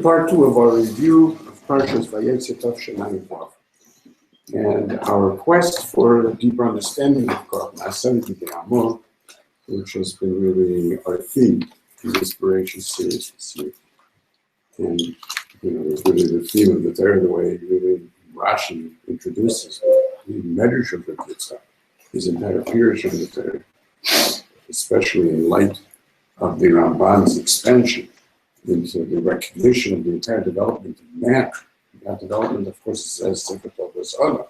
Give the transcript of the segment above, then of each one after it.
part 2 of our review of Parshas Vayeze Tov. And our quest for a deeper understanding of God, which has been really our theme in the Inspiration series this year. And it's really the theme of the Torah, the way really Rashi introduces the medrash of the Kitzah, his entire pirush of the Torah, especially in light of the Ramban's expansion into the recognition of the entire development of man. That development, of course, says Sefer Tov Adam.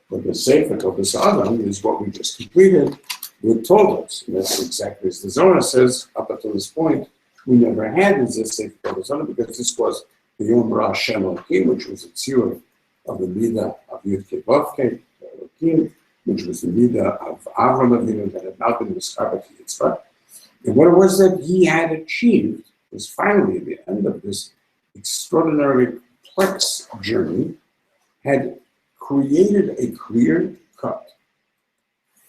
But the Sefer Tov Adam is what we just completed with Toldos. And that's exactly as the Zohar says, up until this point, we never had this Sefer Tov Adam because this was the Yom Hashem Elohim, which was a tzur of the Midah of Yudke Vavke, Elohim, which was the Midah of Avram Avinu that had not been discovered to Yitzchak. And what it was that he had achieved was finally, at the end of this extraordinarily complex journey, had created a clear-cut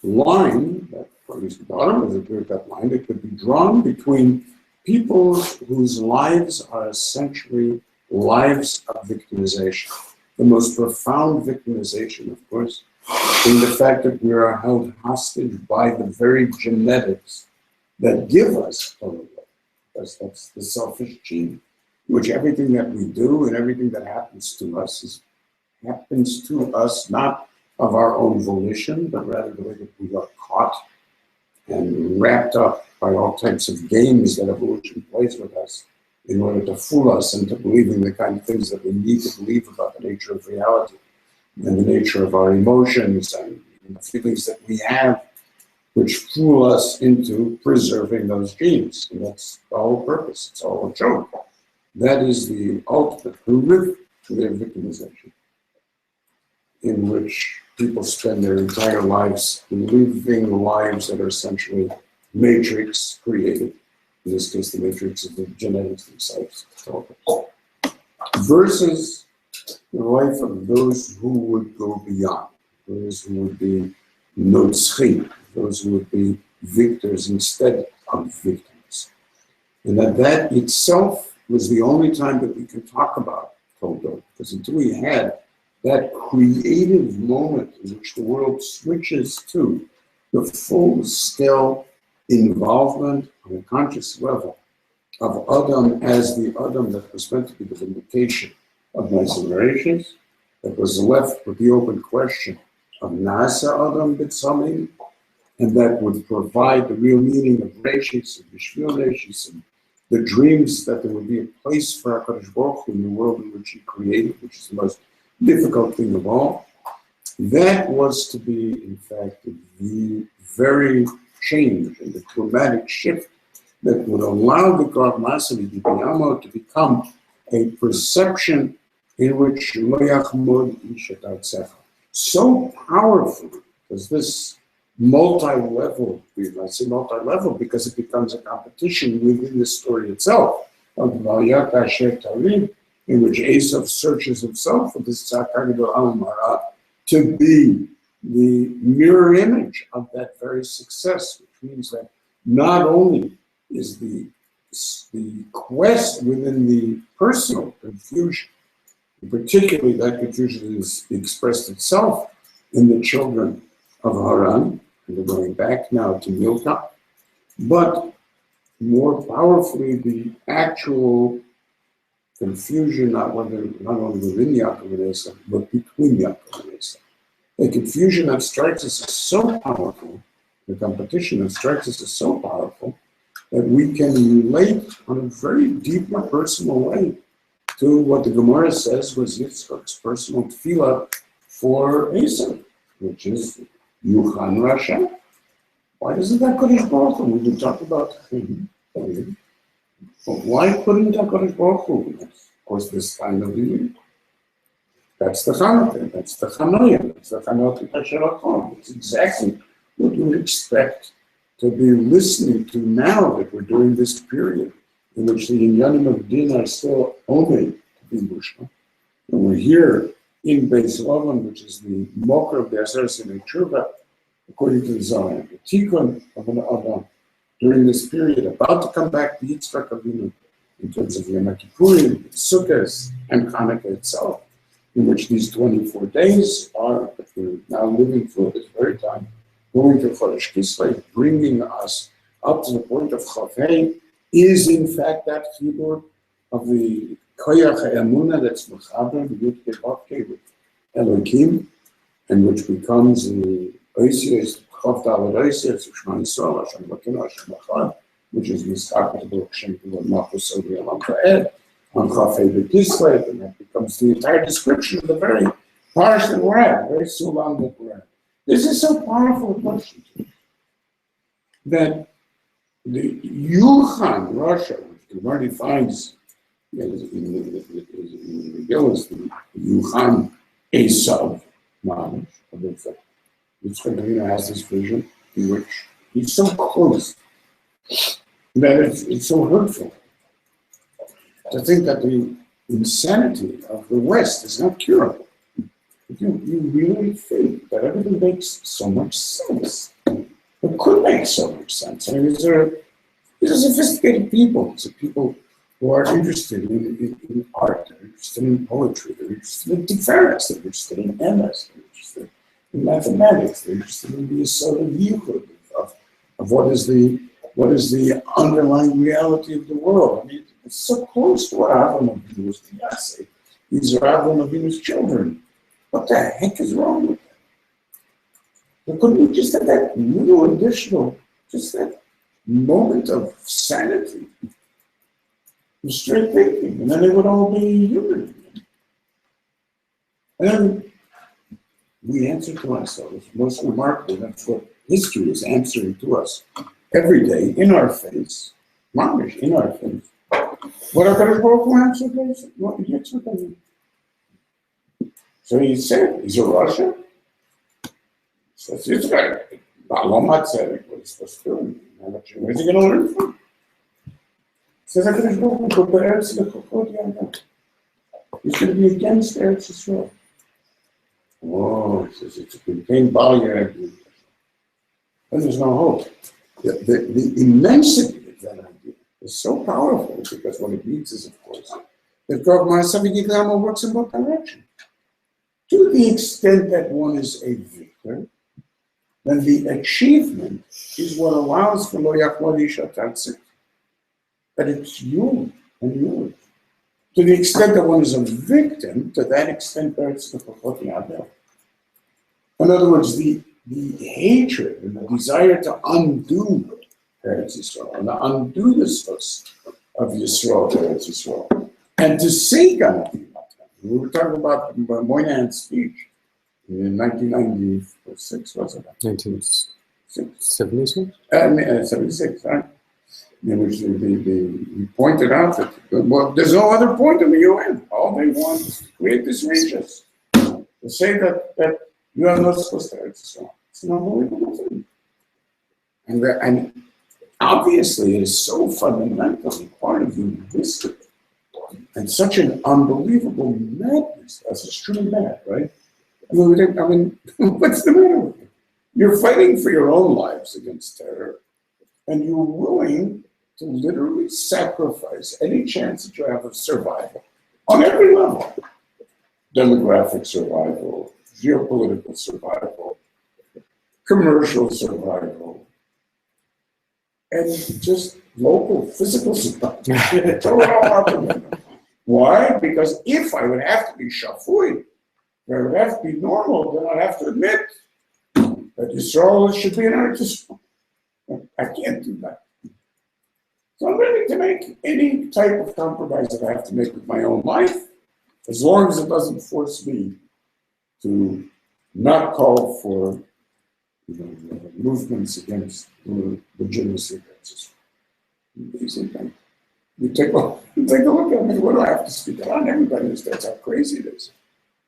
line, that, or at least the bottom was a clear-cut line, that could be drawn between people whose lives are essentially lives of victimization. The most profound victimization, of course, in the fact that we are held hostage by the very genetics that give us total love. That's the selfish gene, which everything that we do and everything that happens to us happens to us not of our own volition, but rather the way that we are caught and wrapped up by all types of games that evolution plays with us in order to fool us into believing the kind of things that we need to believe about the nature of reality and the nature of our emotions and the feelings that we have, which fool us into preserving those genes. And that's the whole purpose. It's all a joke. That is the ultimate proof to their victimization, in which people spend their entire lives living lives that are essentially matrix created. In this case, the matrix of the genetics themselves. Versus the life of those who would go beyond, those who would be notzchim, those who would be victors instead of victims. And that itself was the only time that we can talk about Toldo, because until we had that creative moment in which the world switches to the full-scale involvement on a conscious level of Adam as the Adam that was meant to be the vindication of nice generations, that was left with the open question of Nasa Adam B'Tzalim, and that would provide the real meaning of Reshis and Bishvil Reshis and the dreams that there would be a place for HaKadosh Baruch Hu in the world in which he created, which is the most difficult thing of all. That was to be, in fact, the very change and the dramatic shift that would allow the God Masali Dibiyamo to become a perception in which Lo Yachmod Ishat Artzecha. So powerful, because this multi-level, I say multi-level because it becomes a competition within the story itself of Vayat Asher Tarim, in which Esav searches himself for this Tzakar Al-Mara to be the mirror image of that very success, which means that not only is the quest within the personal confusion, and particularly that confusion is expressed itself in the children of Haran, and they're going back now to Milka, but more powerfully the actual confusion, not only within Yaakov and Esau, but between Yaakov and Esau. A confusion that strikes us as so powerful, the competition that strikes us as so powerful, that we can relate on a very deep and personal way to what the Gemara says was Yitzchak's personal tefillah for Esau, which is Yuchan Rasha. Why doesn't that Kodesh Baruch Hu? We've been talking about him. But why couldn't HaKadosh Baruch Hu? Of course, this time of the year. That's the Chanukah, that's the Chanoyah, that's the Chanukah Tasherachon. It's exactly what we would expect to be listening to now that we're during this period in which the Inyanim of Din are still only to be Mushma. And we're here in Beis Lavan, which is the Moker of the Aseret Sinei Tshuva, according to the Zohar, the Tikkun of an Adam during this period, about to come back to Yitzchak Avinu, in terms of Yom Kippurim, Sukkot, and Hanukkah itself, in which these 24 days are, that we're now living through at this very time, going to Chodesh Kislev, bringing us up to the point of Chavei, is in fact that figure of the Koyach HaEmunah that's Mechaber, the Yud Kei with Elohim, and which becomes the Oisios, Chav Daled Oisios, Shema Yisrael, Hashem Elokeinu, Hashem Echad, which is Miskar Baruch Shem Kivod Malchus Sodi Olam Va'ed, on Chafei B'Kislev, and that becomes the entire description of the very parish that we're at, very Sulam that we're at. This is so powerful a question that the Yuchan Russia, which the Gemara defines in the Gillis, the Yuchan Esav knowledge of it. Yitzchak has this vision in which he's so close that it's so hurtful to think that the insanity of the West is not curable. If you really think that everything makes so much sense, it could make so much sense. I mean, these are sophisticated people. These are people who are interested in art, they're interested in poetry, they're interested in Tiferes, they're interested in MS, they're interested in mathematics, they're interested in the sort of yichud of what is the underlying reality of the world. I mean, it's so close to what Avraham Avinu's Vayeze. These are Avraham Avinu's children. What the heck is wrong with them? But couldn't we just have that little additional, just that moment of sanity, of straight thinking, and then they would all be human again. And then we answer to ourselves, most remarkable, that's what history is answering to us every day, in our face, mamish, in our face. What are the Baruch answer to? What Yitzchak? So he said, he's a Russian. So this guy, Balamat said, what he's supposed to do. Where's he going to learn from? He says, I'm going to go to Eretz Yisrael. He's going to be against Eretz Yisrael. Oh, he says, it's a contained barrier. And there's no hope. The immensity of that idea is so powerful because what it means is, of course, that God Ma'asav works in both directions. To the extent that one is a victor, then the achievement is what allows for Lo Yachmod Ish Atatzik, that it's you and yours. To the extent that one is a victim, to that extent that's the Pachot Yadel. In other words, the hatred and the desire to undo Eretz Yisrael, and to undo the source of Yisrael, Eretz Yisrael, and to say God. We were talking about Moynihan's speech in 1996, was it? 1976? 76, right? In which he pointed out that, well, there's no other point in the UN. All they want is to create this regis. To say that you are not supposed to Eretz Yisrael. It's an unbelievable thing. And obviously it is so fundamentally part of human history. And such an unbelievable madness. That's extremely mad, right? I mean, what's the matter with you? You're fighting for your own lives against terror, and you're willing to literally sacrifice any chance that you have of survival on every level. Demographic survival, geopolitical survival, commercial survival, and just local physical survival. Throw it all out the window. Why? Because if I would have to be shafui, if I would have to be normal, then I'd have to admit that Yisrael should be an artist. I can't do that. So I'm ready to make any type of compromise that I have to make with my own life, as long as it doesn't force me to not call for movements against the legitimacy of Eretz Yisrael. You take a look at me, what do I have to speak on? Everybody understands how crazy it is.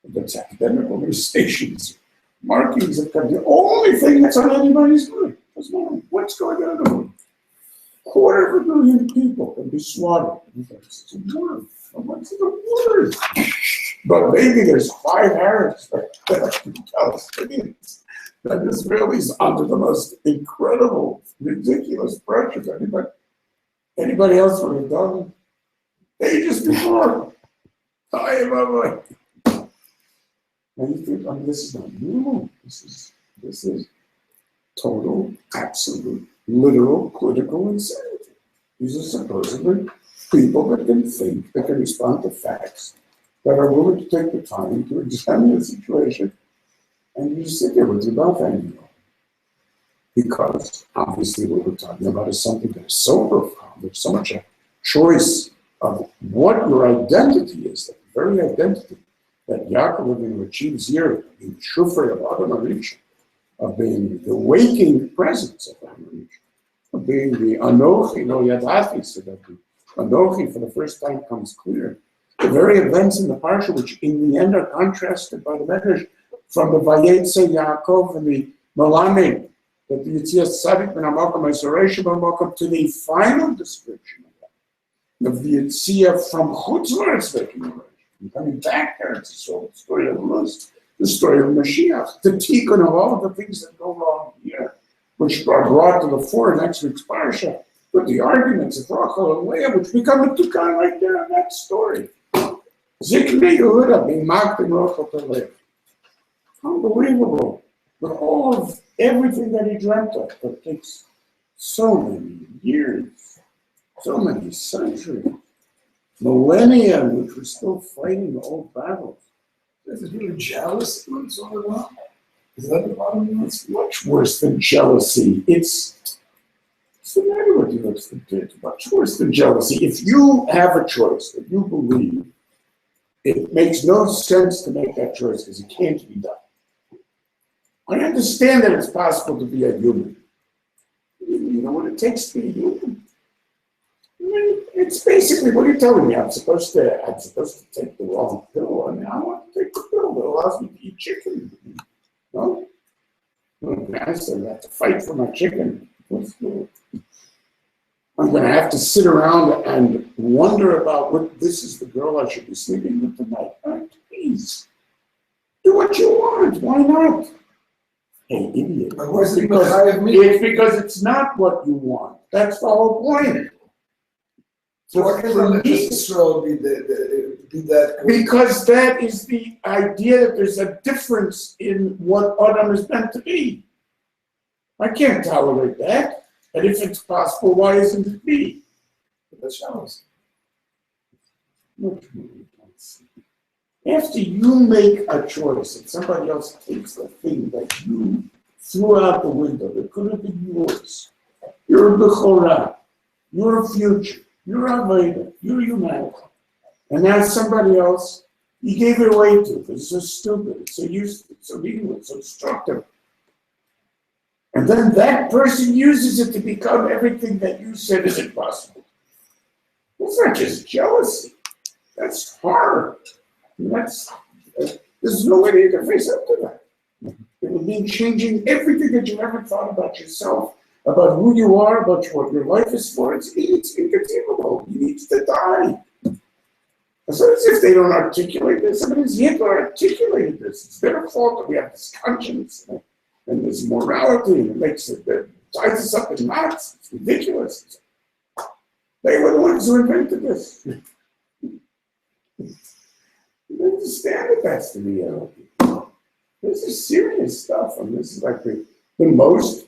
That's academic organizations, markings of the only thing that's on anybody's mind. What's going on in the world? 250,000 people can be slaughtered. It's a word. What's the word? But maybe there's 5 Arabs that are Palestinians. That Israelis under the most incredible, ridiculous pressure. Anybody else would have done Pages before. And you think, oh, this is not normal. This is total, absolute, literal political insanity. These are supposedly people that can think, that can respond to facts, that are willing to take the time to examine the situation, and you just sit there with your mouth hanging open. Because obviously what we're talking about is something that is so profound, there's so much a choice of what your identity is, that very identity that Yaakov achieves here, in the Shufrei of Adam Arisha, of being the waking presence of Adam Arisha, of being the Anochi no Yadati, so that the Anochi for the first time comes clear. The very events in the Parsha, which in the end are contrasted by the Medrash from the Vayeze Yaakov and the Malamed, that the Yitzias Tzadik ben Amakom Esoresh Amakom to the final description of the Yitzia from Chutz La'aretz and coming back there. It's the story of Luz, the story of Mashiach, the tikkun of all of the things that go wrong here, which are brought to the fore in next week's parsha, with the arguments of Rachel and Leah, which become a tikkun right there in that story. Zikri Yehuda being mocked in Rachel to Leah. Unbelievable. But all of everything that he dreamt of, that takes so many years, so many centuries, millennia, which we're still fighting the old battles. Is it really jealous what's going on? Is that the bottom line? It's much worse than jealousy. It's the matter with you. It's much worse than jealousy. If you have a choice that you believe, it makes no sense to make that choice because it can't be done. I understand that it's possible to be a human. You know what it takes to be a human? It's basically, what are you telling me? I'm supposed to take the wrong pill. I mean, I want to take the pill that allows me to eat chicken. No? I said I have to fight for my chicken. I'm going to have to sit around and wonder about what this is the girl I should be sleeping with tonight. Oh, please. Do what you want. Why not? Hey, idiot. It's because it's not what you want. That's the whole point. So why can't Israel be that? Because that is the idea that there's a difference in what Adam is meant to be. I can't tolerate that. And if it's possible, why isn't it me? That's jealousy. After you make a choice and somebody else takes the thing that you threw out the window, that could have been yours, your Bechorah, your future, your Aveda, your humanity, and now somebody else, you gave it away to because it's so stupid, it's so useless, it's so meaningless, so destructive. And then that person uses it to become everything that you said is impossible. That's not just jealousy. That's horror. There's no way you can face up to that. It would mean changing everything that you ever thought about yourself, about who you are, about what your life is for. It's inconceivable. He needs to die. It's not as if they don't articulate this. Somebody's Hitler articulated this. It's their fault that we have this conscience and this morality, and it ties us up in knots. It's ridiculous. They were the ones who invented this. You understand that that's the reality. This is serious stuff, and this is like the most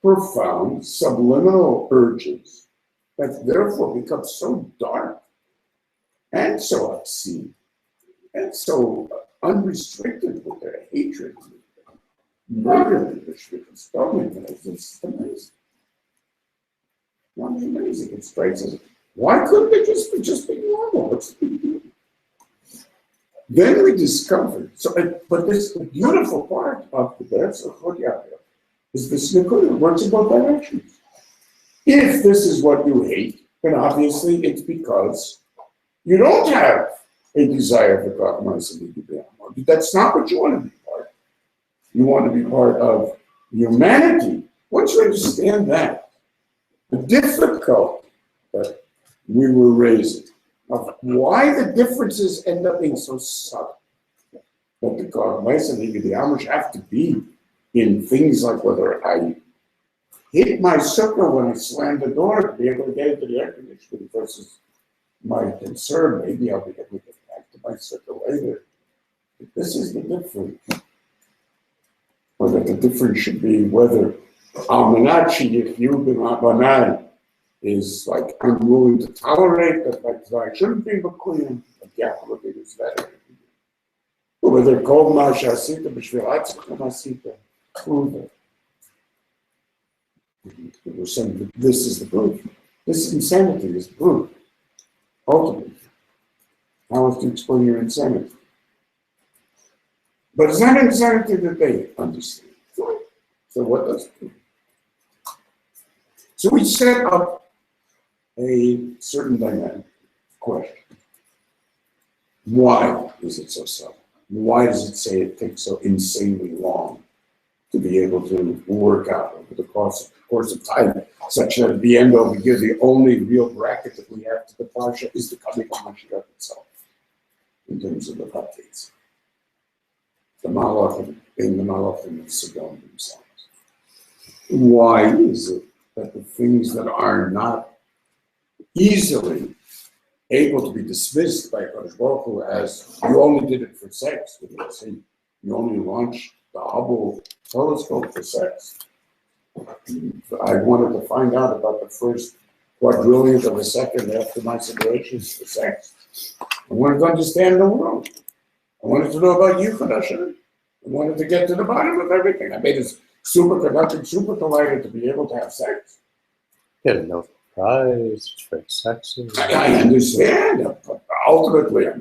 profound subliminal urges that therefore become so dark and so obscene and so unrestricted with their hatred, murder, it's amazing. It's amazing. It strikes us. Why couldn't it just be normal? What's the big deal? Then we discovered, but this beautiful part of the Beretz of Chodyah is this Nikudah, works in both directions. If this is what you hate, then obviously it's because you don't have a desire for God. That's not what you want to be part of. You want to be part of humanity. Once you understand that, the difficulty that we were raising, of why the differences end up being so subtle. That the Karmais and the Amish have to be in things like whether I hit my sucker when I slammed the door to be able to get into the air conditioning versus my concern, maybe I'll be able to get back to my circle later. But this is the difference. Or that the difference should be whether Almanachi, if you've been Rabbanan, is like, I'm willing to tolerate the fact that I shouldn't be McQueen, but yeah, look at this better. Or whether Kol Mashasita, Bishvilatzka Masita, prove it. We're saying that this is the proof. This insanity is the proof. Ultimately. How else do you explain your insanity? But it's not insanity that they understand. So what does it do? So we set up a certain dynamic question. Why is it so subtle? Why does it say it takes so insanely long to be able to work out over the course of time, such that at the end over here, the only real bracket that we have to the Parsha is the coming of Mashiach itself, in terms of the Baptists. The Malachim and the Malachim of Sodom themselves. Why is it that the things that are not easily able to be dismissed by Kadosh Baruch Hu as you only did it for sex, you only launched the Hubble telescope for sex? I wanted to find out about the first quadrillionth of a second after my separation for sex. I wanted to understand the world. I wanted to know about you, Hashem. I wanted to get to the bottom of everything. I made it super conducting, super delighted to be able to have sex. Get a Nobel Prize, for sex. I understand, but ultimately, I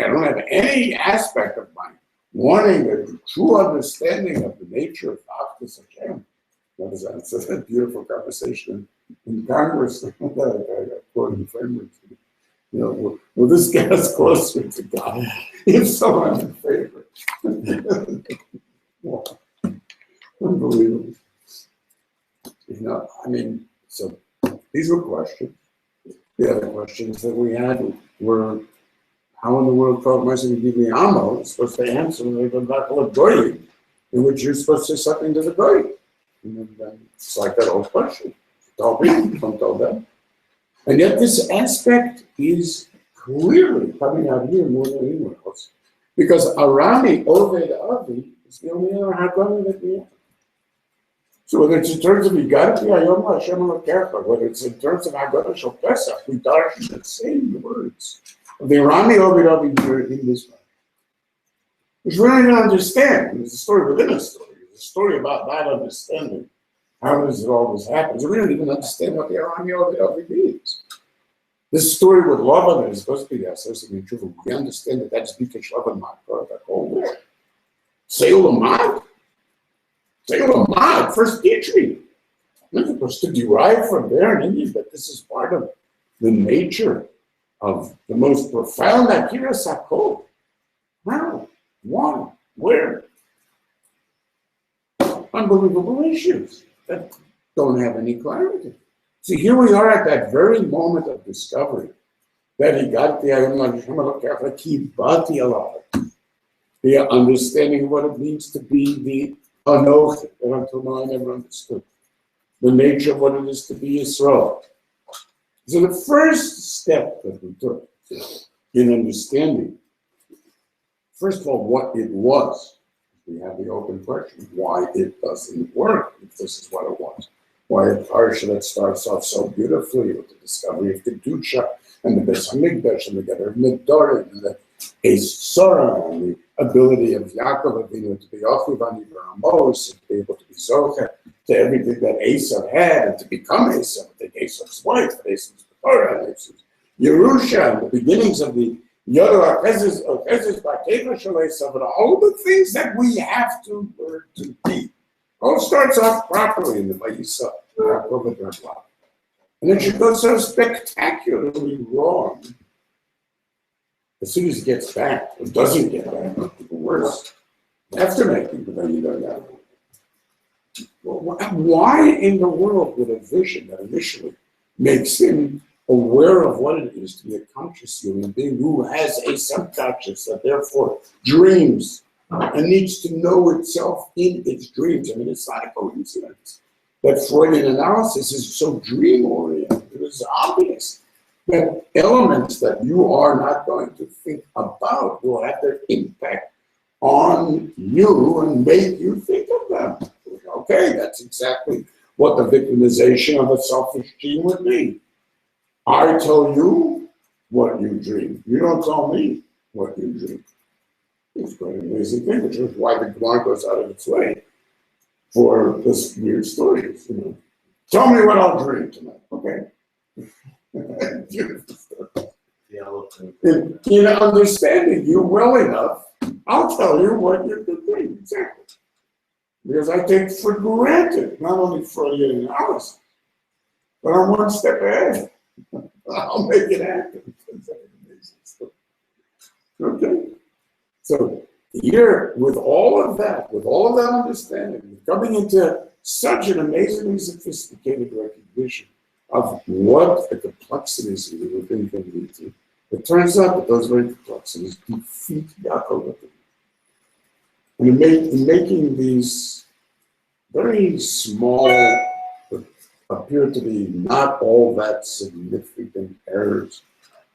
don't have any aspect of my wanting a true understanding of the nature of Achdus Hashem. It's a beautiful conversation in Congress. Quoting frameworks. Will this get us closer to God? If so, I'm in favor. Wow. Unbelievable. So these were questions. The other questions that we had were, how in the world Kol Ma'aseh Amo is supposed to answer when they go back to a goy, in which you're supposed to say something to the goy? And then it's like that old question. Tell me, don't tell them. And yet this aspect is clearly coming out here more than anywhere else. Because Arami Oved Avi is the only other Haggadah that we have. So whether it's in terms of Yigarti Hayom Hashem Elokecha, whether it's in terms of Haggadah Shel Pesach, we darshan the same words of the Arami Oved Avi here in this way. Which we don't even understand. It's a story within a story. It's a story about not understanding. How does it always happen? So we don't even understand what the Arami Oved Avi means. This story with Lavan is supposed to be the association of truth. We understand that that's because Lavan Makar, that whole word. Say Ulamad. Say Ulamad, first teach me. I'm supposed to derive from there in India that this is part of the nature of the most profound Akira Sakol. How? Why? Where? Unbelievable issues that don't have any clarity. See, here we are at that very moment of discovery that he got the understanding of what it means to be the Anoch, that until now I never understood. The nature of what it is to be Yisrael. So the first step that we took in understanding, first of all, what it was. We have the open question, why it doesn't work, if this is what it was. Why a parsha that starts off so beautifully with the discovery of Kedusha and the Beis Hamikdash and the Gather of Nedarim and the Eis Sora and the ability of Yaakov Avinu to be Achiv Ani Baramos and to be able to be Zocher to everything that Esav had and to become Esav, take Esav's wife, Esav's Torah, Esav's Yerusha, and the beginnings of the Yodo Akezes Bakeva Shel Esav, and all the things that we have to learn to be. All starts off properly in the Vayeze, and then she goes so spectacularly wrong. As soon as it gets back, or doesn't get back, even worse, after making, but then you don't know. Well, why in the world would a vision that initially makes him aware of what it is to be a conscious human being who has a subconscious that therefore dreams and needs to know itself in its dreams? I mean, it's not a coincidence that Freudian analysis is so dream-oriented. It is obvious that elements that you are not going to think about will have their impact on you and make you think of them. Okay, that's exactly what the victimization of a selfish gene would be. I tell you what you dream. You don't tell me what you dream. It's quite an amazing thing, which is why the Gemara goes out of its way for this weird stories. Tell me what I'll dream tonight. Okay. In understanding you well enough, I'll tell you what you're doing exactly. Because I take for granted not only Freudian analysis, but I'm one step ahead. I'll make it happen. Okay. So here, with all of that understanding, coming into such an amazingly sophisticated recognition of what the complexities of the within can lead to, it turns out that those very complexities defeat Yaakov. And in making these very small, but appear to be not all that significant errors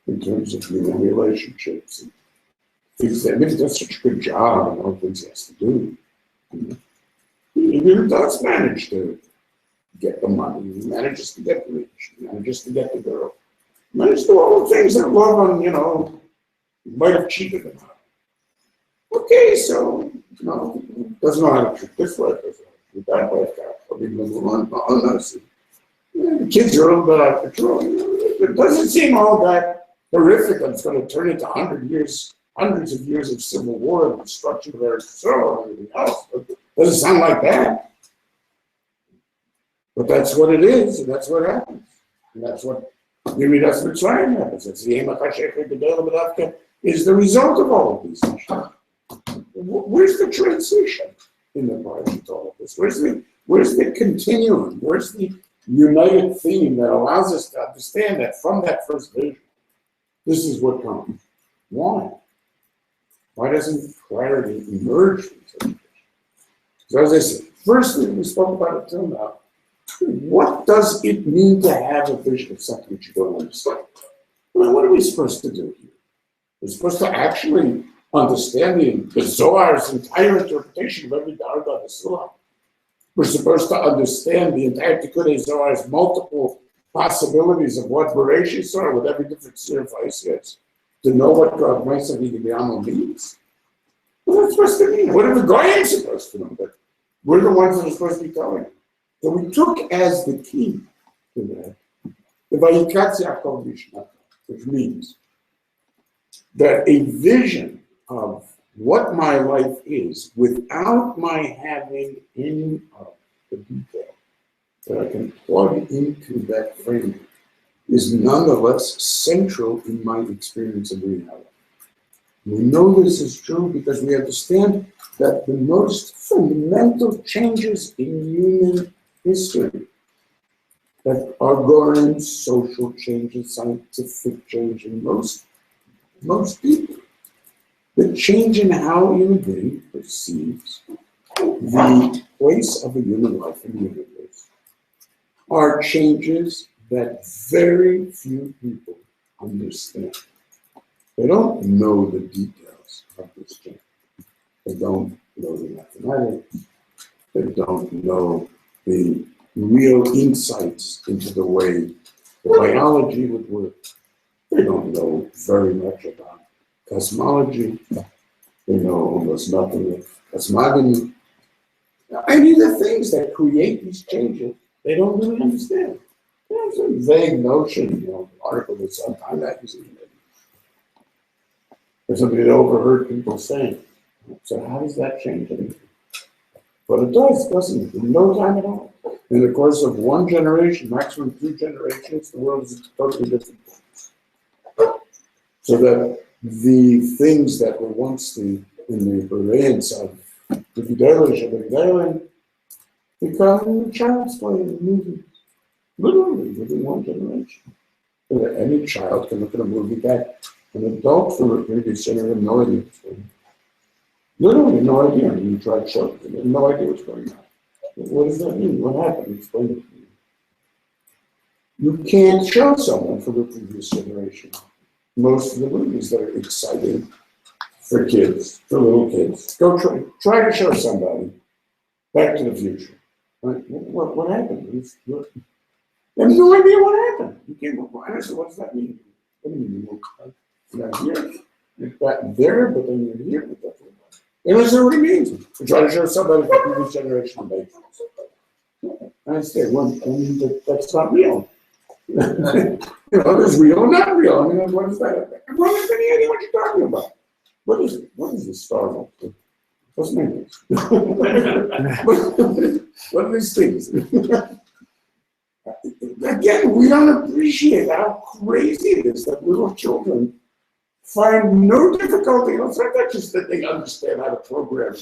in terms of human relationships and things that he does such a good job and all the things he has to do. He really does manage to get the money, he manages to get rich, he manages to get the girl, he manages to do all the things that love him, might have cheated him out. Okay, so, doesn't know how to treat this life, doesn't know how to treat that life, the kids are a little bit out of control. It doesn't seem all that horrific that it's going to turn into hundreds of years of civil war and destruction of Eretz Yisrael and everything else. It doesn't sound like that. But that's what it is, and that's what happens. And that's what Yeridas Mitzrayim happens. It's the Ema Chashech Gedela B'Davka is the result of all of these issues. Where's the transition in the Bible to all of this? Where's the continuum? Where's the united theme that allows us to understand that from that first vision, this is what comes? Why? Why doesn't clarity emerge from such a vision? So as I said, firstly, we spoke about it till now. What does it mean to have a vision of something that you don't understand? Well, what are we supposed to do here? We're supposed to actually understand the Zohar's entire interpretation of every Darga of the Surah. We're supposed to understand the entire Tikkun Zohar's multiple possibilities of what Bereshit are with every different sphere of Vayeze to know what God means. What are we supposed to mean? What are the Goyim supposed to know? But we're the ones that are supposed to be telling them. So we took as the key to that the Vayikatz Yaakov Mishnah, which means that a vision of what my life is without my having any of the detail that I can plug into that framework is nonetheless central in my experience of reality. We know this is true because we understand that the most fundamental changes in human history that are going social changes, scientific change, and most people, the change in how a human being perceives the place of a human life in the universe are changes that very few people understand. They don't know the details of this change. They don't know the mathematics. They don't know the real insights into the way the biology would work. They don't know very much about cosmology. They know almost nothing of cosmogony. Any of the things that create these changes, they don't really understand. There's some vague notion, article that's on Time magazine. There's something that overheard people saying. So how does that change anything? But it does, doesn't it? In no time at all. In the course of one generation, maximum 2 generations, the world is totally different. So that the things that were once in the brilliance of the Vidalish become child's play in movies. Literally within one generation. Any child can look at a movie that an adult from a previous generation have no idea what's going on. Literally no idea. I mean, you try to show it, they have no idea what's going on. What does that mean? What happened? Explain it to me. You can't show someone from the previous generation most of the movies that are exciting for kids, for little kids. Go try to show somebody Back to the Future. Right? What happened? They have no idea what happened. You can't. Honestly, what does that mean? What do you mean? You're not here. You're back there, but then you're here. But that's what they don't know what it means. You try to show somebody from the previous generation of babies. I say, well, I mean, that's not real. You know, there's real and not real. I mean, what is that? I don't have any idea what you're talking about. What is it? What is the Star Wars? What's name? What are these things? Again, we don't appreciate how crazy it is that little children find no difficulty. It's not just that they understand how to program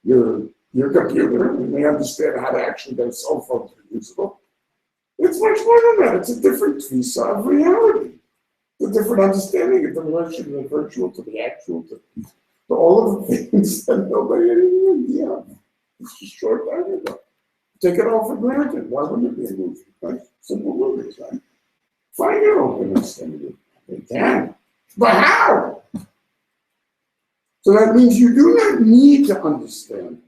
your computer and they understand how to actually get a cell phone to be usable. It's much more than that. It's a different piece of reality. It's a different understanding of the relation of the virtual to the actual, to all of the things that nobody had any idea of. It's just short time ago. Take it all for granted. Why wouldn't it be a movie? Right? Simple movies, right? Find your own understanding. They can. But how? So that means you do not need to understand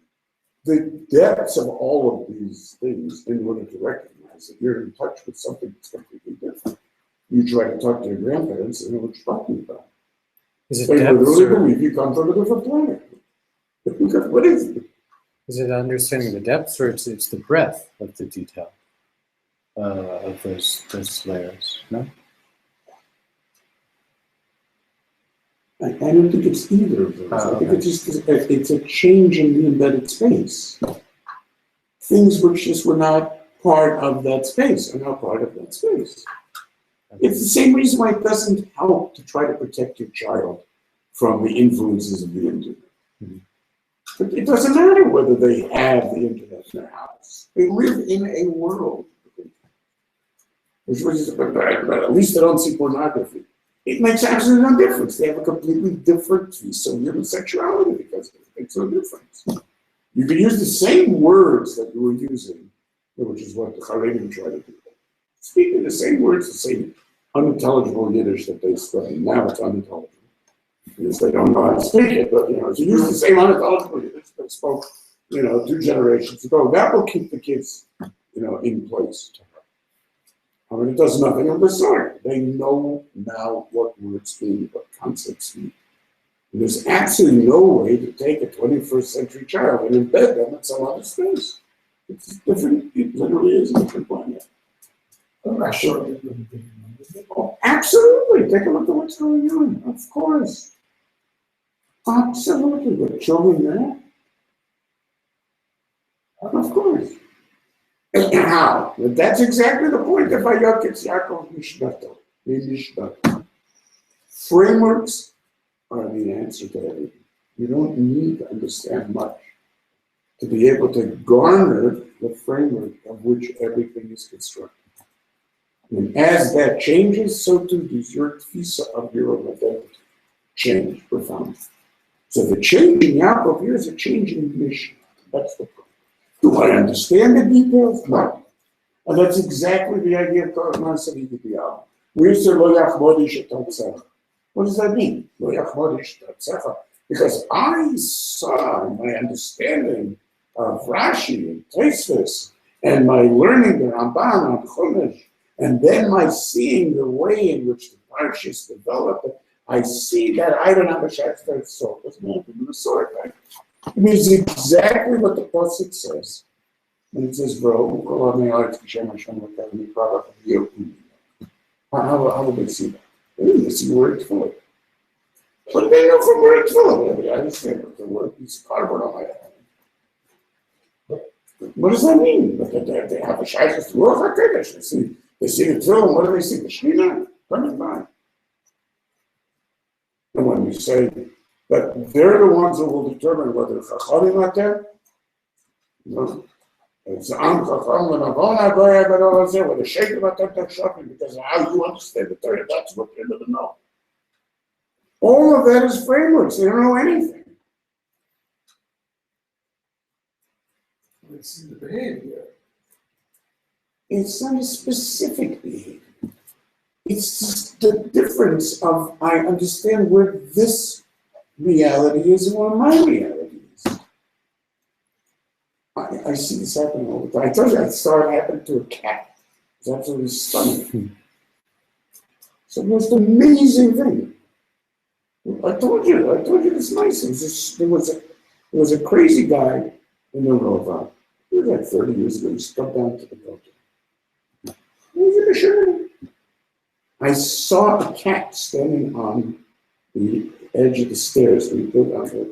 the depths of all of these things in order to recognize that you're in touch with something that's completely different. You try to talk to your grandparents and know what you're talking about. Is it They depths literally or believe you come from a different planet. What is it? is it understanding the depths, or it's the breadth of the detail of those layers? No. I don't think it's either of those. I think Okay. it's a change in the embedded space. Things which just were not part of that space are now part of that space. It's the same reason why it doesn't help to try to protect your child from the influences of the internet. Mm-hmm. But it doesn't matter whether they have the internet in their house. They live in a world. Which is, but at least they don't see pornography. It makes absolutely no difference. They have a completely different piece of human sexuality because it makes no difference. You can use the same words that you were using, which is what the Haredim try to do. Speaking the same words, the same unintelligible Yiddish that they study. Now it's unintelligible because they don't know how to speak it. But if you use the same unintelligible Yiddish they spoke, 2 generations ago, that will keep the kids, in place. I mean, it does nothing of the sort. They know now what words mean, what concepts mean. And there's absolutely no way to take a 21st century child and embed them in some other space. It's different. It literally is a different planet. I'm not sure. Oh, absolutely. Take a look at what's going on. Of course. Absolutely. The children there. Of course. And how? That's exactly the point of Vayoketz Yaakov Mishnato. Frameworks are the answer to everything. You don't need to understand much to be able to garner the framework of which everything is constructed. And as that changes, so too does your tfisa of your own identity change profoundly. So the change in Yaakov here is a change in mission. That's the point. Do I understand the details? No. And that's exactly the idea of Torah Masari B'Yah. We say Lo Yachmodish Tatzecha. What does that mean? Lo Yachmodish Tatzecha. Because I saw my understanding of Rashi and Tosfos and my learning the Ramban on Chumash, and then my seeing the way in which the Parshas develop, I see that I don't have a Shatzar soul. It doesn't have to do with sword, right? It means exactly what the Pasuk says. And it says, how will they see that? They didn't see words full of it. What do they know from words full of it? I understand what the word piece of cardboard on my head. What does that mean? They have a Shatzar to Ruach HaKodesh. They see the film. What do they see? The Shekhinah coming by. And when we say that they're the ones who will determine whether Chachamim are there, no. It's Am Chacham and Avona Goya Gadol Hazeh, where the Sheikh about that Shachim, because of how you understand the Torah, that's what they're going to know. All of that is frameworks. They don't know anything. They see the behavior. It's not a specific behavior. It's just the difference of I understand where this reality is and where my reality is. I see this happen all the time. I told you I saw it happen to a cat. It's absolutely stunning. It's the most amazing thing. I told you it's nice. There was a crazy guy in the Rova. It was like 30 years ago. He stepped down to the building. He was in a shirt. I saw a cat standing on the edge of the stairs when we built out there.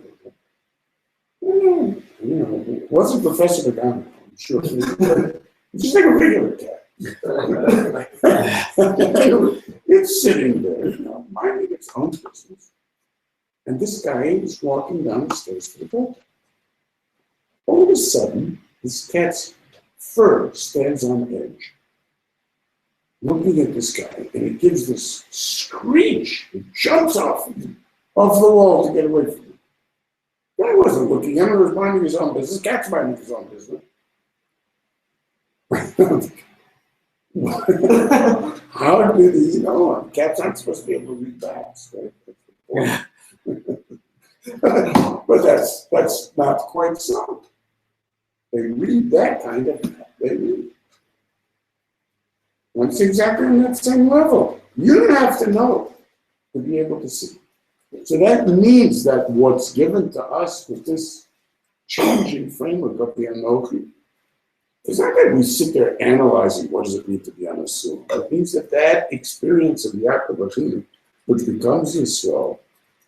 It wasn't Professor McGonagall, I'm sure. It's just like a regular cat. It's sitting there, minding its own business. And this guy is walking down the stairs to the building. All of a sudden, this cat's fur stands on edge, looking at this guy, and it gives this screech. It jumps off the wall to get away from him. The guy wasn't looking at him, he was minding his own business. Cat's minding his own business. How did he know? Cats aren't supposed to be able to read backs, right? But that's not quite so. They read that kind of map. They read. It's exactly on that same level. You don't have to know to be able to see. So that means that what's given to us with this changing framework of the Anochi is not that we sit there analyzing what does it mean to be unassuming. It means that experience of Yaakov Avinu, which becomes Yisrael,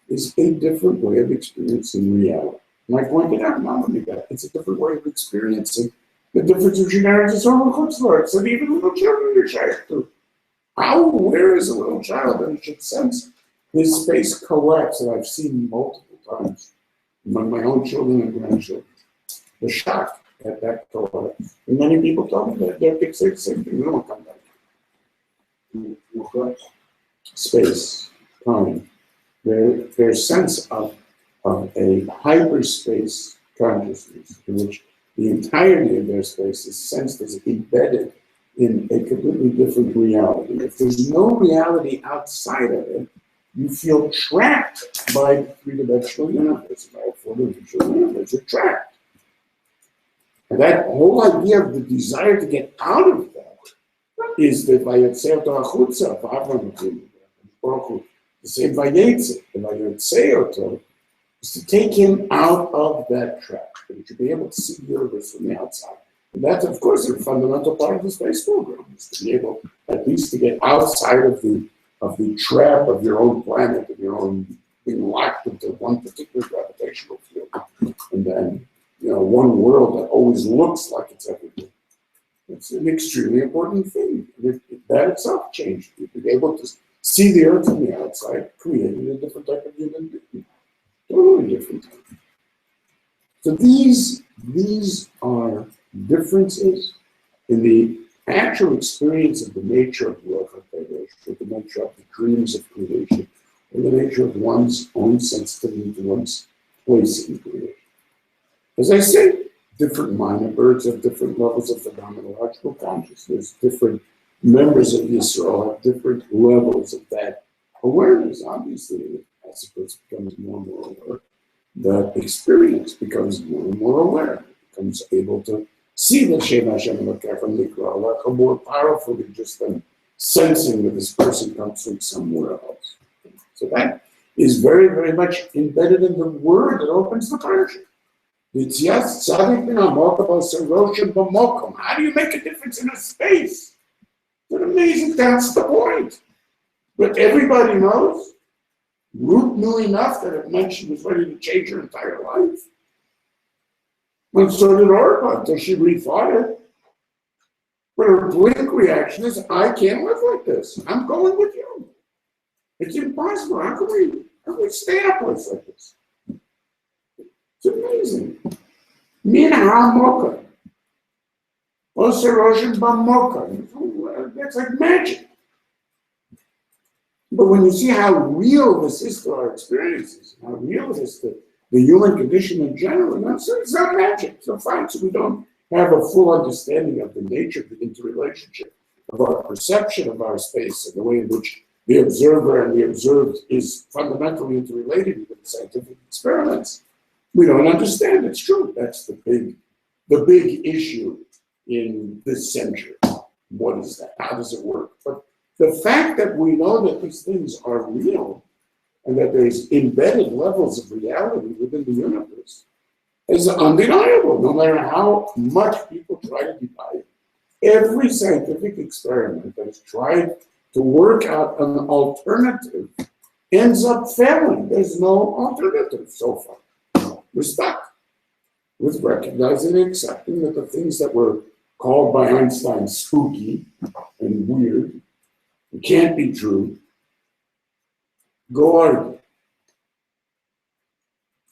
is a different way of experiencing reality. And I pointed out not only that, it's a different way of experiencing the difference between Eretz Yisrael and Chutzlars, and even little children are shaykh to. How aware is a little child that he should sense his space collapse, that I've seen multiple times among my own children and grandchildren. The shock at that collapse. And many people tell me that their kids say the same thing, they don't come back. Space, time, their sense of a hyperspace consciousness in which the entirety of their space is sensed as embedded in a completely different reality. If there's no reality outside of it, you feel trapped by the three-dimensional universe, by a four-dimensional universe. You're trapped. And that whole idea of the desire to get out of that is the Vayeze oto achutza, the same Vayeze, the Vayeze oto, is to take him out of that trap, that he should be able to see the universe from the outside. And that's, of course, a fundamental part of the space program, is to be able at least to get outside of the trap of your own planet, of your own being locked into one particular gravitational field. And then, one world that always looks like it's everything. It's an extremely important thing. That itself changed. You've been able to see the earth from the outside, creating a different type of human being. Totally different. So these are differences in the actual experience of the nature of Ruach HaKodesh, the nature of the dreams of creation, and the nature of one's own sensitivity to one's place in creation. As I say, different minor birds have different levels of phenomenological consciousness. Different members of Yisrael have different levels of that awareness. Obviously, as the person becomes more and more aware, the experience becomes more and more aware. It becomes able to see the Shem Hashem Elokecha Mikra more powerful than just them sensing that this person comes from somewhere else. So that is very, very much embedded in the word that opens the parasha. It's yes, how do you make a difference in a space? It's amazing, that's the point. But everybody knows. Ruth knew enough that it meant she was ready to change her entire life. And so did Orpah until she rethought it. But her blink reaction is, I can't live like this. I'm going with you. It's impossible. How can we stay in a place like this? It's amazing. Min ha-moka. Osiroshin ba-moka. That's like magic. But when you see how real this is to our experiences, how real it is to the human condition in general, it's not magic. So fine, so we don't have a full understanding of the nature of the interrelationship of our perception of our space and the way in which the observer and the observed is fundamentally interrelated with scientific experiments, we don't understand. It's true. That's the big issue in this century. What is that? How does it work? But the fact that we know that these things are real and that there's embedded levels of reality within the universe is undeniable, no matter how much people try to deny it. Every scientific experiment that has tried to work out an alternative ends up failing. There's no alternative so far. We're stuck with recognizing and accepting that the things that were called by Einstein spooky and weird, it can't be true. Go argue.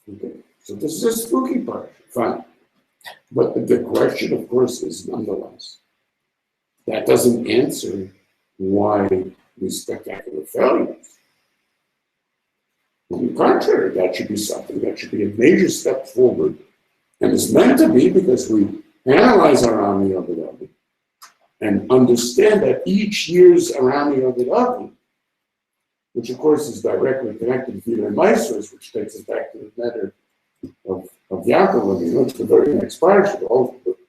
Okay, so this is a spooky part, fine. But the question, of course, is nonetheless, that doesn't answer why these spectacular failures. On the contrary, that should be something that should be a major step forward, and is meant to be because we analyze our Ami Yogidavi and understand that each year's Arami Yogidavi, which of course is directly connected to Vida and Maestros, which takes us back to the matter of Yaakov Avinu, to the very next parsha,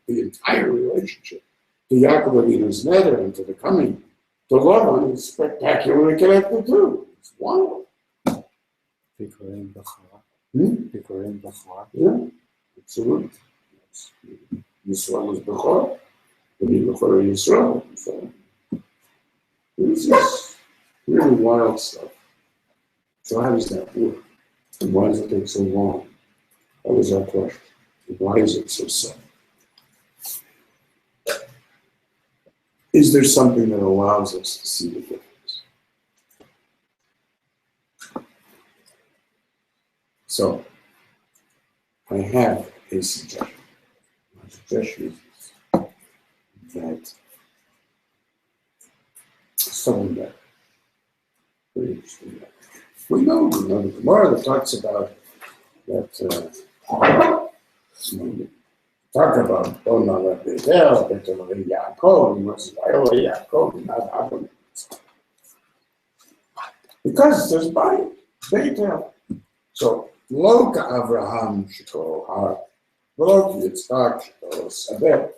the entire relationship to Yaakov Avinu's nether and to the coming to Lavan is spectacularly connected too. It's wonderful. Bikurim B'chara. Bikurim B'chara. Yeah, absolutely. Yisrael is B'chara. B'chara Yisrael. So this is really wild stuff. So how does that work? And why does it take so long? That was our question. Why is it so sad? Is there something that allows us to see the difference? So, I have a suggestion. My suggestion is that someone that very interesting. We know the Gemara that talks about that. Talk about Bona Bethel, Bethel Yaakov, Yaakov, not Abraham. Because there's Bethel. So, Loka Avraham Shikol Har, Loka Yitzchak Shikol Sadeh.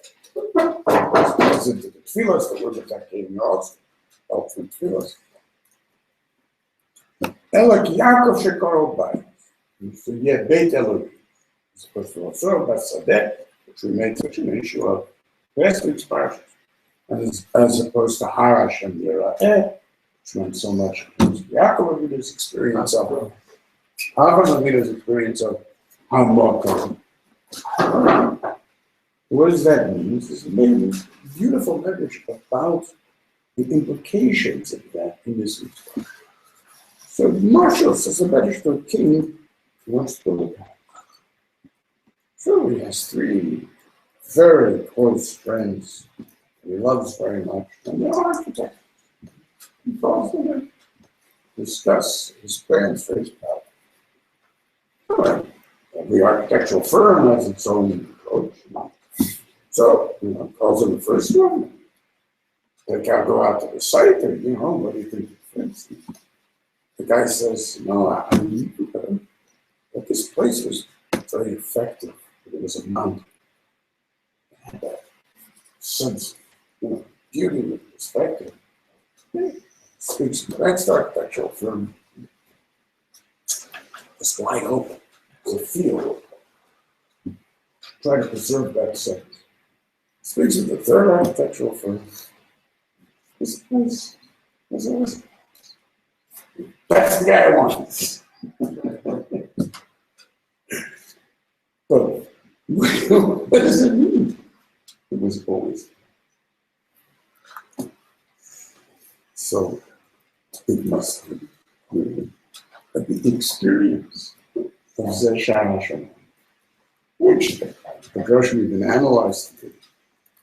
It's into the Tfilos, the word that came also, help from Tfilos. Elok Yaakov Shikol Bai. So, yeah, Bethel. As opposed to also Basadeh, which we made such an issue of last week's parsha, as opposed to Harash and Yera'eh, which meant so much Yaakov Avinu's experience of Avraham Avinu's experience of Hamakam. What does that mean? This is a beautiful message about the implications of that in this week's parsha. So Marshall says a message to a king who wants to look at. So he has three very close friends he loves very much, and they're architects. He calls them in, discuss his plans for his palace. All right. Every architectural firm has its own approach. So, calls in the first one. They can't go out to the site, and, what do you think it fits? The guy says, no, I need to go. But this place was very effective. It was a mountain. It had that sense of beauty and perspective. Speaks to the next architectural firm. It's wide open. It's a field. Try to preserve that sense. Speaks to the third architectural firm. This place was awesome. That's the guy I want. But what does it mean? It was always. So it must be really the experience of Zeshah, which the Gershon has been analyzed to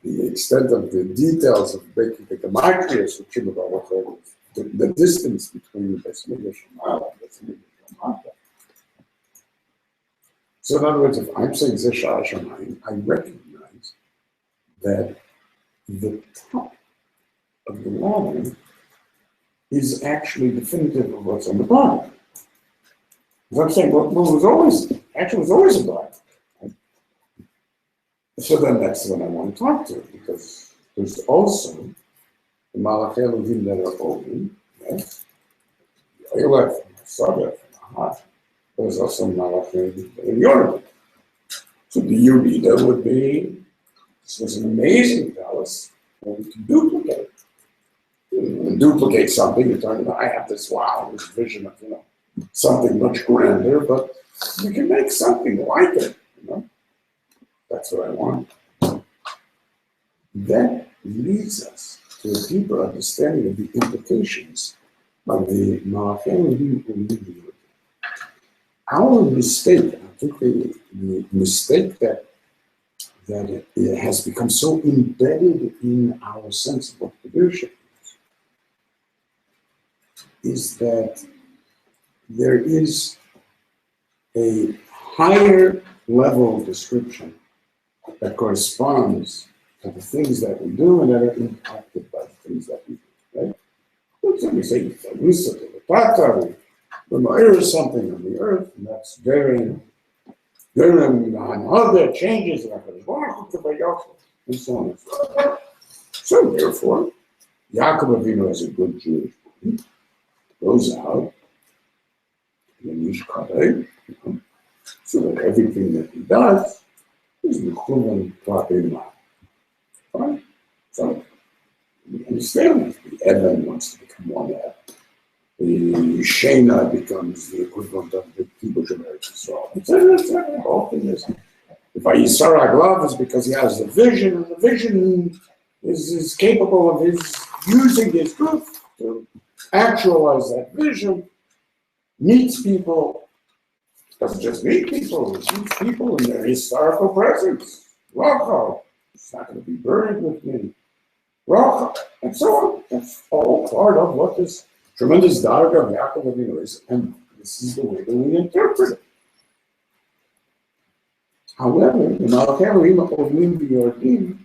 the extent of the details of the gematrias of Chibabah, the distance between the Besmigdash and Mala and Besmigdash and Mala. So in other words, if I'm saying Zeshah, I recognize that the top of the ladder is actually definitive of what's on the bottom. As I'm saying, what was always a God. So then that's what I want to talk to, because there's also the Malachei Elohim that are open, yes? Yoelef, Sadeh, there's also Malachei in Yorubim. So the Yerida would be, this was an amazing palace, where we can duplicate. Duplicate something, you're talking about, I have this this vision of, something much grander, but we can make something like it, That's what I want. That leads us to a deeper understanding of the implications of the Malachei Elohim. Our mistake, I think the mistake that it has become so embedded in our sense of what Kedusha is that there is a higher level of description that corresponds to the things that we do and that are impacted by the things that we do, right? Somebody say, we something on the earth, and that's very other changes, and so on and so forth. So therefore, Yaakov Avinu, as a good Jewish boy, goes out in Mishkadeh, so that everything that he does is Mechuvan K'lapei Ma'at. Right? So we understand that the Evan wants to become one Evan. The Shena becomes the equivalent of the Kibush of Eretz Yisrael. The whole thing is, if I use Sarag Love, is because he has the vision, and the vision is capable of using his truth to actualize that vision, meets people, doesn't just meet people, it meets people in their historical presence. Rachel, it's not going to be buried with me. Rachel, and so on. That's all part of what this tremendous darga of Yaakov Avinu is, and this is the way that we interpret it. However, the Malachei Elohim Ovlim V'Yordim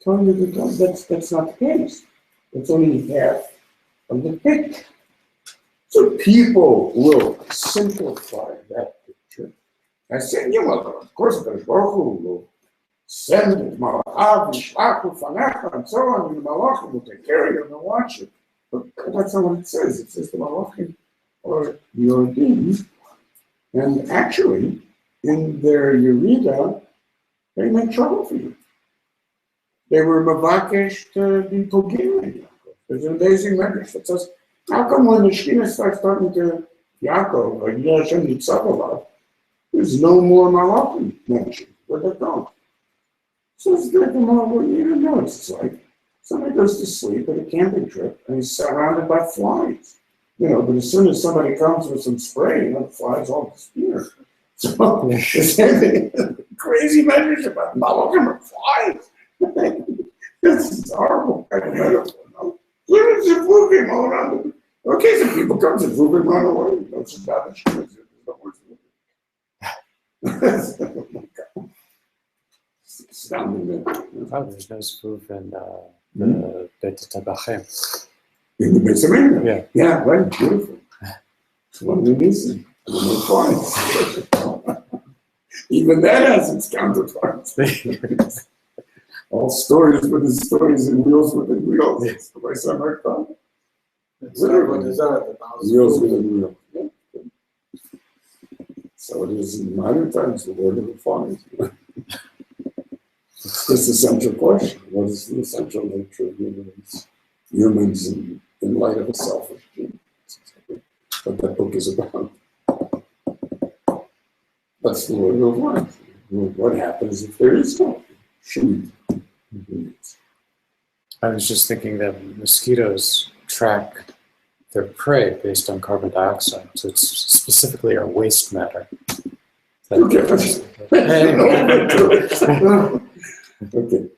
telling you that that's not the case. It's only half of the picture. So people will simplify that picture. I said, of course, the Baruch Hu will send Malachav, Yishlach, Ufanecha, and so on, and the Malachim will take care of you and watch you. But that's not what it says. It says the Malachim or the Yordim. And actually, in their Yerida, they made trouble for you. They were Mavakesh to be Pogim. There's an amazing message that says, how come when the Shekhinah starts talking to Yaakov, or Yashem Yitzhak, there's no more Malachim mentioned? Where'd they go? So it's good tomorrow, well, you don't know. It's like somebody goes to sleep at a camping trip and he's surrounded by flies. But as soon as somebody comes with some spray, the flies all disappear. So it's crazy measures about Malachim or flies. This is horrible kind of metaphor. There's a moving all around. Okay, so people come to moving run away. That's about the truth. Astounding. Oh, there's no spoof in the Beit Tabachem. In the Beit Tabachem? Yeah. Yeah, right, beautiful. One of the missing. Even that has its counterparts. All stories within stories and wheels within wheels. That's the way some are called. Wheels within wheels. Yeah. So it is in modern times the word of the Father. It's just a central question. What is the essential nature of humans in light of a selfish gene? That's exactly what that book is about. That's the word of life. What happens if there is no shoot? I was just thinking that mosquitoes track their prey based on carbon dioxide, so it's specifically our waste matter. Okay. Okay.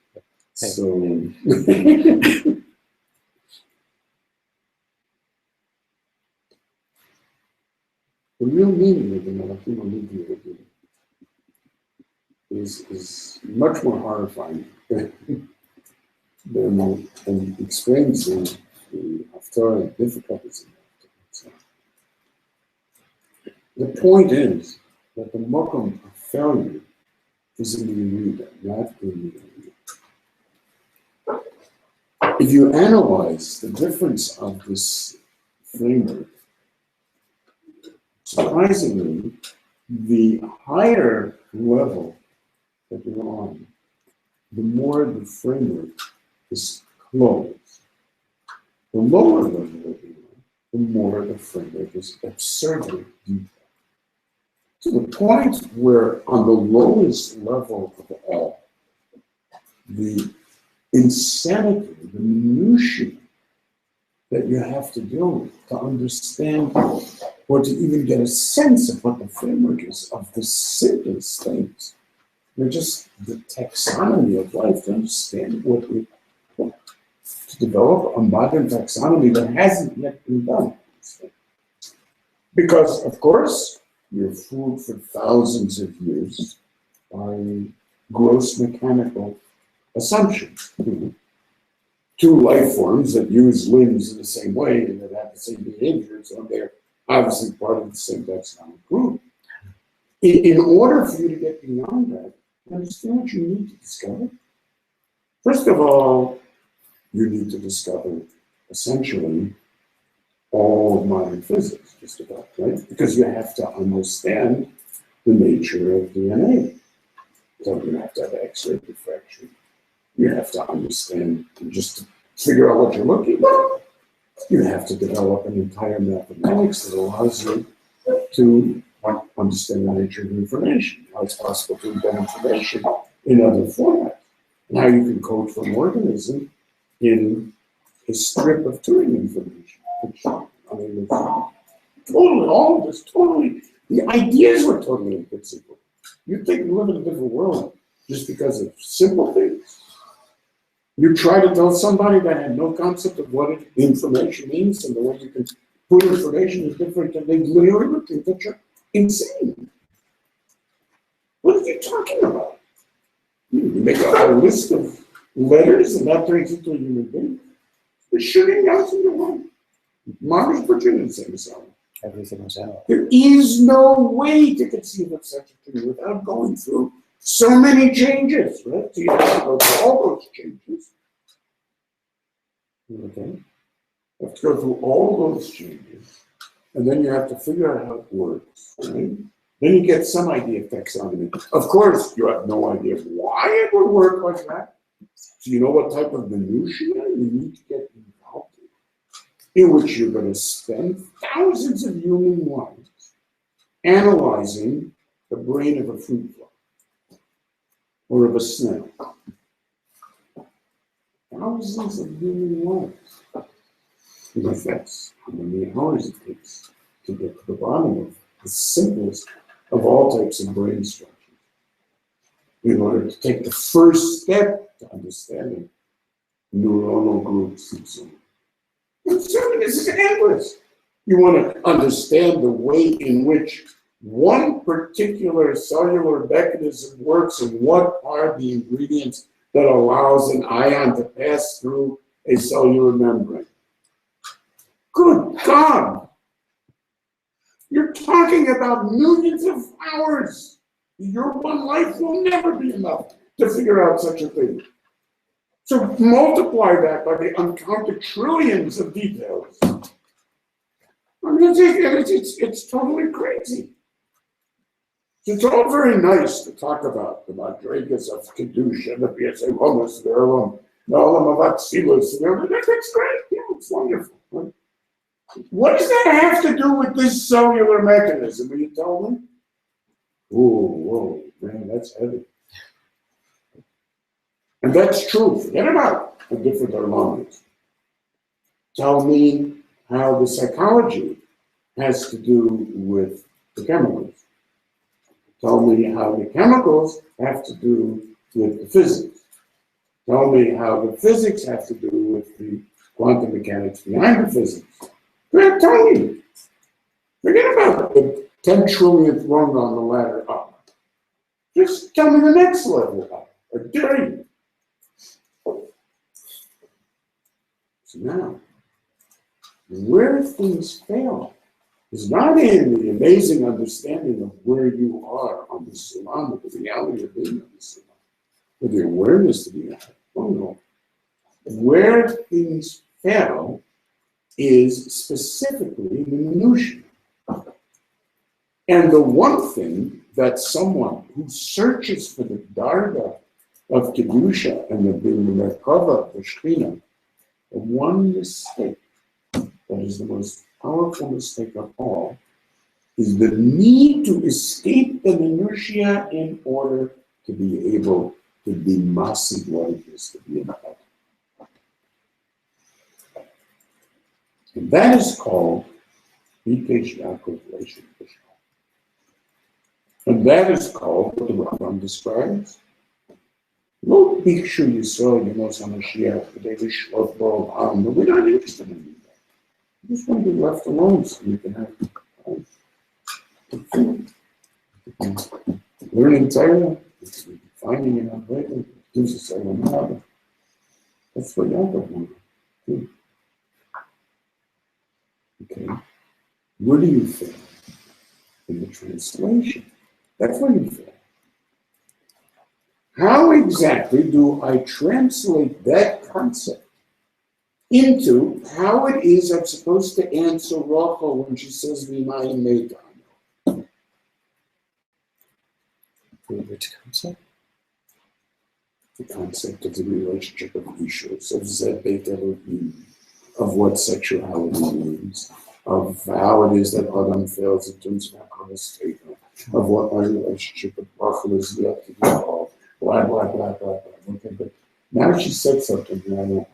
So the real meaning of the Malachim Amidi is much more horrifying than and explains the Haftarah difficulties in that. The point is that the mokum of failure is in the Yehuda, not in the Yehuda. If you analyze the difference of this framework, surprisingly, the higher level that you're on, the more the framework is closed. The lower level that you're on, the more the framework is absurdly detailed. To the point where on the lowest level of all, the insanity, the minutiae that you have to deal with to understand or to even get a sense of what the framework is of the simplest things. They're just the taxonomy of life, to understand to develop a modern taxonomy that hasn't yet been done. Because, of course, you're fooled for thousands of years by gross mechanical assumptions. Two life forms that use limbs in the same way and that have the same behavior, so they're obviously part of the same taxonomic group. In order for you to get beyond that, understand what you need to discover. First of all, you need to discover essentially all of modern physics, just about, right? Because you have to understand the nature of DNA. So you have to have X-ray diffraction. You have to understand, just to figure out what you're looking at. You have to develop an entire mathematics that allows you to understand the nature of information, how it's possible to embed information in other formats, and how you can code for an organism in a strip of Turing information, which, I mean, totally, all of this, totally, the ideas were totally inconceivable. You think we live in a different world just because of simple things. You try to tell somebody that had no concept of what information means and the way you can put information is different, and they literally would think that you're insane. What are you talking about? You make a list of letters and that turns into a human being. They're shooting out into one. Mars put you in the same cell. Everything was out. There is no way to conceive of such a thing without going through so many changes, right? So you have to go through all those changes. Okay? You have to go through all those changes, and then you have to figure out how it works, right? Then you get some idea of taxonomy. Of course, you have no idea why it would work like that. So you know what type of minutiae you need to get involved in which you're going to spend thousands of human lives analyzing the brain of a fruit fly or of a snail. Thousands of human lives. Because that's how many hours it takes to get to the bottom of the simplest of all types of brain structures in order to take the first step to understanding neuronal groups and so on. And so this is endless. You want to understand the way in which one particular cellular mechanism works and what are the ingredients that allows an ion to pass through a cellular membrane. Good God! You're talking about millions of hours. Your one life will never be enough to figure out such a thing. So multiply that by the uncounted trillions of details. I mean, it's totally crazy. It's all very nice to talk about the Madrigas of Kedusha, the PSA Homeless, the Olam of Atzilus, and everything. That's great. Yeah, it's wonderful. Right? What does that have to do with this cellular mechanism? Will you tell me? Whoa, man, that's heavy. And that's true. Forget about the different harmonics. Tell me how the psychology has to do with the chemicals. Tell me how the chemicals have to do with the physics. Tell me how the physics have to do with the quantum mechanics behind the physics. Tell me. Forget about the 10 trillionth rung on the ladder up. Just tell me the next level up. I dare you. So now, where things fail is not in the amazing understanding of where you are on the sulam, of the reality of being on the sulam, with the awareness of the reality. Oh no. Where things fail is specifically the minutiae. And the one thing that someone who searches for the darga of Kedusha and the Merkava of the Shekhinah, the one mistake that is the most powerful mistake of all is the need to escape the minutiae in order to be able to be massive what it is to be in the heart. And that is called Bikesh Yaakov relation to Shekhinah. And that is called what the Rambam describes. No picture you saw, Mashiach, they wish of Bo, but we're not interested in that. You just want to be left alone so you can have learning Torah, finding it out later, gives us a knowledge. That's what Yaakov wanted. Okay. Where do you fail? In the translation. That's where you fail. How exactly do I translate that concept into how it is I'm supposed to answer Rachel when she says V'mayim Meidano? Which concept? The concept of the relationship of Ishus, of Zed Beit Elohim, of what sexuality means, of how it is that Adam fails in terms of Hakaras statement, of what my relationship with Rachel is yet to be involved. Blah, blah, blah, blah, blah. Okay, but now she said something that I don't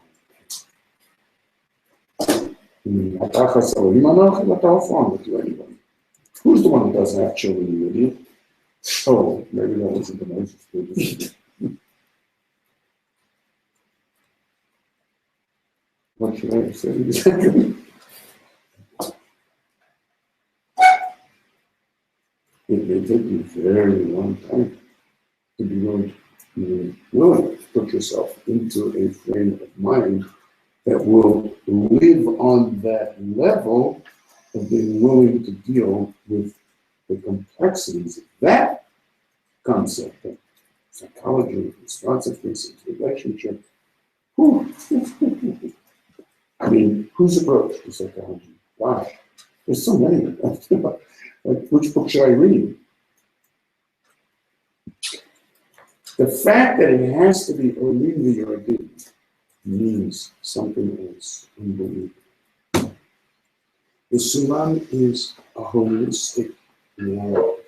want to anybody. Who's the one that doesn't have children, you idiot? Oh, maybe that wasn't the nicest thing. What should I say exactly? It may take you a very long time to be willing to put yourself into a frame of mind that will live on that level of being willing to deal with the complexities of that concept of psychology, responsiveness, relationship. I mean, whose approach to psychology? Gosh, there's so many. Which book should I read? The fact that it has to be Olim v'Yodim means something else unbelievable. The Sulam is a holistic reality.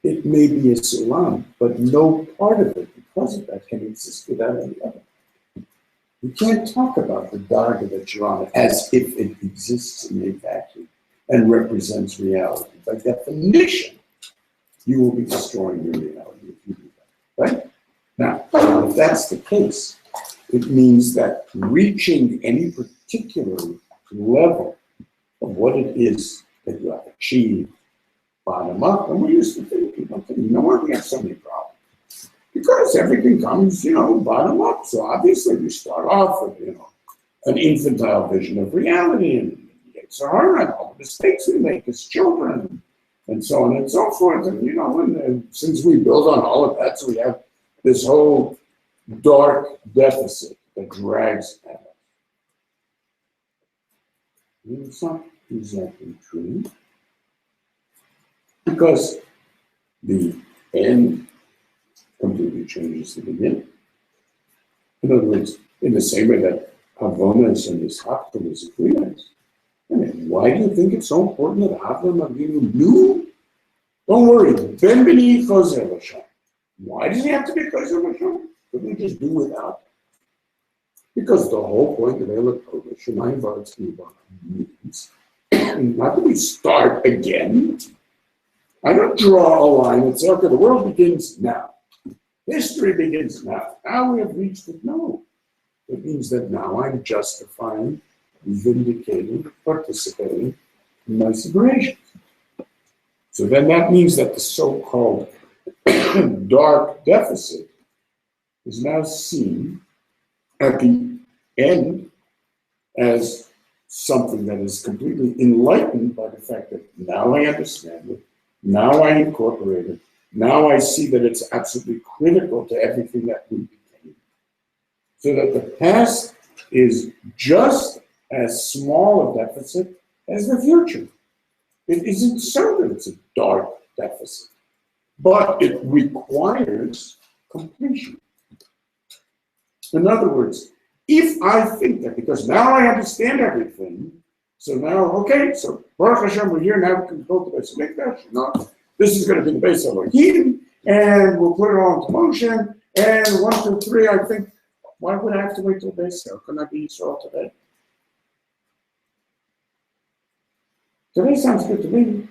It may be a Sulam, but no part of it, because of that, can exist without any other. You can't talk about the Darga that you're on as if it exists in a vacuum and represents reality. By definition, you will be destroying your reality if you do that, right? Now, if that's the case, it means that reaching any particular level of what it is that you have achieved bottom up, and we used to think, you know what, we have so many problems. Because everything comes, bottom up. So obviously we start off with, an infantile vision of reality and it's hard and all the mistakes we make as children and so on and so forth. And, and since we build on all of that, so we have this whole dark deficit that drags at us. And it's not exactly true. Because the end completely changes the beginning. In other words, in the same way that Avonis and Yisachar is agreement. I mean, why do you think it's so important that Avram Avinu knew? Don't worry, Ben B'ni Chozer L'Shem. Why does he have to be Chozer L'Shem? Couldn't he just do without? Because the whole point of Elah Kodesh, Shemayim V'Aretz means not that we start again. I don't draw a line and say, okay, the world begins now. History begins now. Now we have reached it. No. It means that now I'm justifying, vindicating, participating in my separations. So then that means that the so-called dark deficit is now seen at the end as something that is completely enlightened by the fact that now I understand it, now I incorporate it, now I see that it's absolutely critical to everything that we became. So that the past is just as small a deficit as the future. It isn't so that it's a dark deficit, but it requires completion. In other words, if I think that because now I understand everything, so now, okay, so Baruch Hashem, we're here, now we can go to the Beis Hamikdash, this is going to be the base of our healing, and we'll put it all into motion, and 1, 2, 3, I think, why would I have to wait till base sale? Couldn't I be Israel today? Today sounds good to me.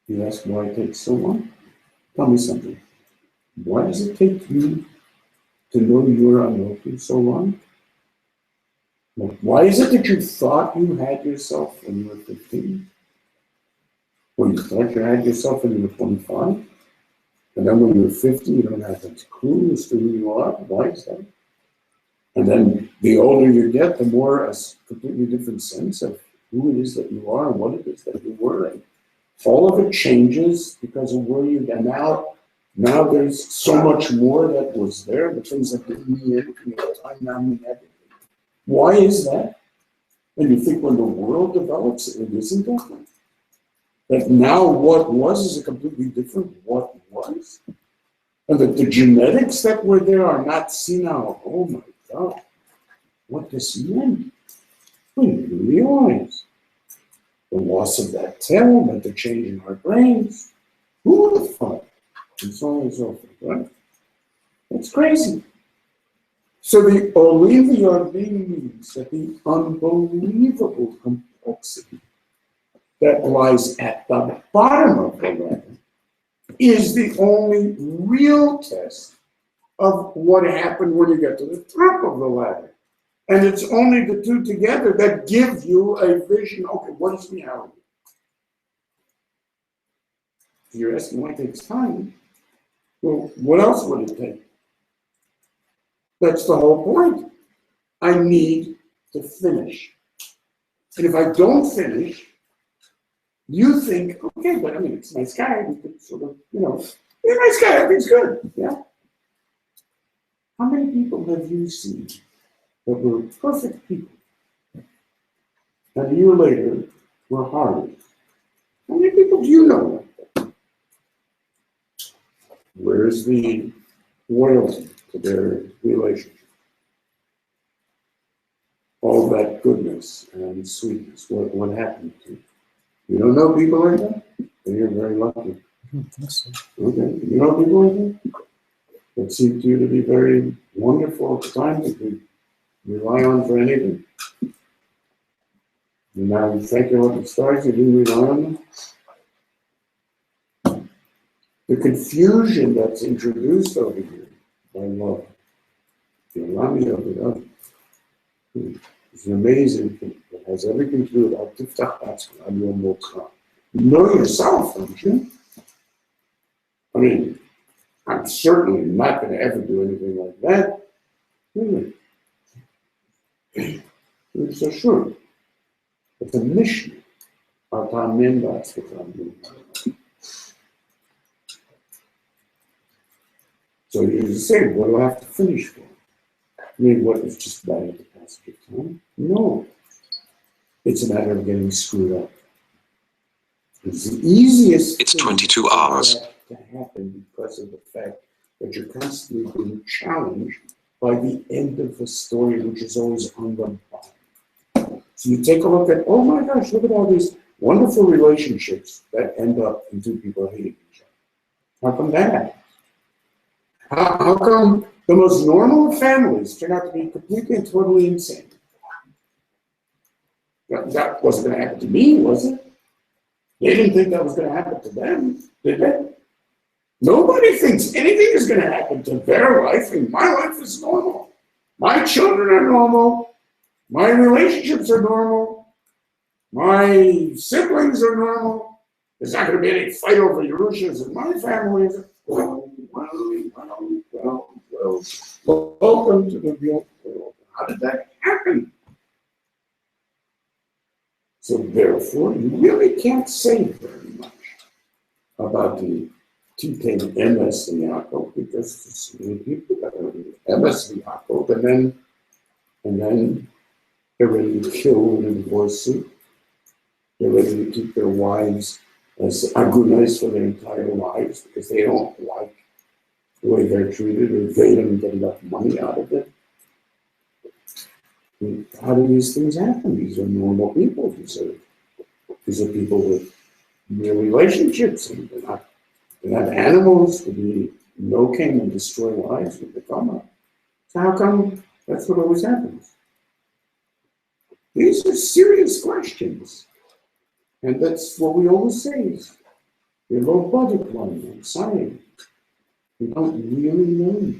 You ask why it takes so long? Tell me something. Why does it take you to know you're unworthy so long? Why is it that you thought you had yourself when you were 15? Or you thought you had yourself when you were 25? And then when you're 50, you don't have a clue as to who you are? Why is that? And then the older you get, the more a completely different sense of who it is that you are and what it is that you were. And all of it changes because of where you are. And now there's so much more that was there. The things that didn't mean anything at the time now mean everything. Why is that? And you think when the world develops, it isn't different. That now what was is a completely different what was. And that the genetics that were there are not seen now. Oh my God, what this meant. We didn't realize. The loss of that tail meant the change in our brains. Who would have thought? And so on and so forth, right? That's crazy. So the Olivia means that the unbelievable complexity that lies at the bottom of the ladder is the only real test of what happened when you get to the top of the ladder. And it's only the two together that give you a vision. Okay, what is reality? If you're asking why it takes time, well, what else would it take? That's the whole point. I need to finish. And if I don't finish, you think, okay, but I mean, it's a nice guy. We could sort of, he's a nice guy. Everything's good. Yeah. How many people have you seen that were perfect people and a year later were horrible? How many people do you know like that? Where's the loyalty to their relationship? All that goodness and sweetness, what happened to you? You don't know people like that? Then you're very lucky. Okay, you know people like that? That seem to you to be very wonderful at the time that you rely on for anything. And now you thank you at the stars, you didn't rely on them. The confusion that's introduced over here by love, the Alami of it up, is an amazing thing that has everything to do with Tiftach Atzma, Yom Motcha. You know yourself, don't you? I mean, I'm certainly not going to ever do anything like that. Really. It's so sure. It's a mission. So you say, what do I have to finish for? I mean, what is just about the passage of time? No. It's a matter of getting screwed up. It's the easiest. It's 22 hours. To happen because of the fact that you're constantly being challenged by the end of the story, which is always on the bottom. So you take a look at, oh my gosh, look at all these wonderful relationships that end up in two people hating each other. How come that happens? How come the most normal of families turn out to be completely and totally insane? That wasn't going to happen to me, was it? They didn't think that was going to happen to them, did they? Nobody thinks anything is going to happen to their life, and my life is normal. My children are normal. My relationships are normal. My siblings are normal. There's not going to be any fight over Yerushas in my family. Well. world. Welcome to the real world. How did that happen? So therefore, you really can't say very much about the Titan MS Yaakov because so many people that are MS Yaakov, and then they're ready to kill in a divorce suit. They're ready to keep their wives as agunas for their entire lives because they don't like the way they're treated or they don't get enough money out of it. And how do these things happen? These are normal people. These are people with real relationships, and they're not animals to be locate and destroy lives with the karma. So how come that's what always happens? These are serious questions. And that's what we always say is you're low budget one, anxiety. We don't really know.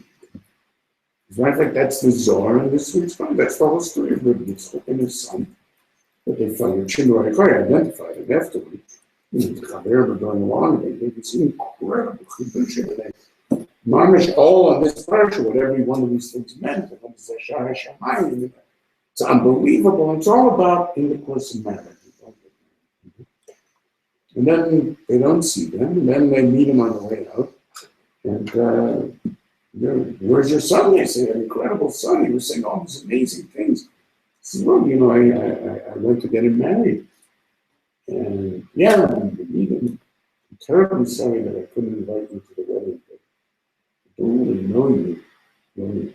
As a matter of fact, that's the Zohar and this week's fun. That's the whole story of Yitzchak and his son. But they found Chinua identified it afterwards. The Chaver were going along, they could see incredible chidushim. Mamish all on this parsha, what every one of these things meant. It's unbelievable. It's all about in the course of marriage. And then they don't see them, and then they meet him on the way out. And where's your son? They say, an incredible son. He was saying all these amazing things. He says, well, I went to get him married. And yeah, I'm terribly sorry that I couldn't invite you to the wedding. But I don't really know you.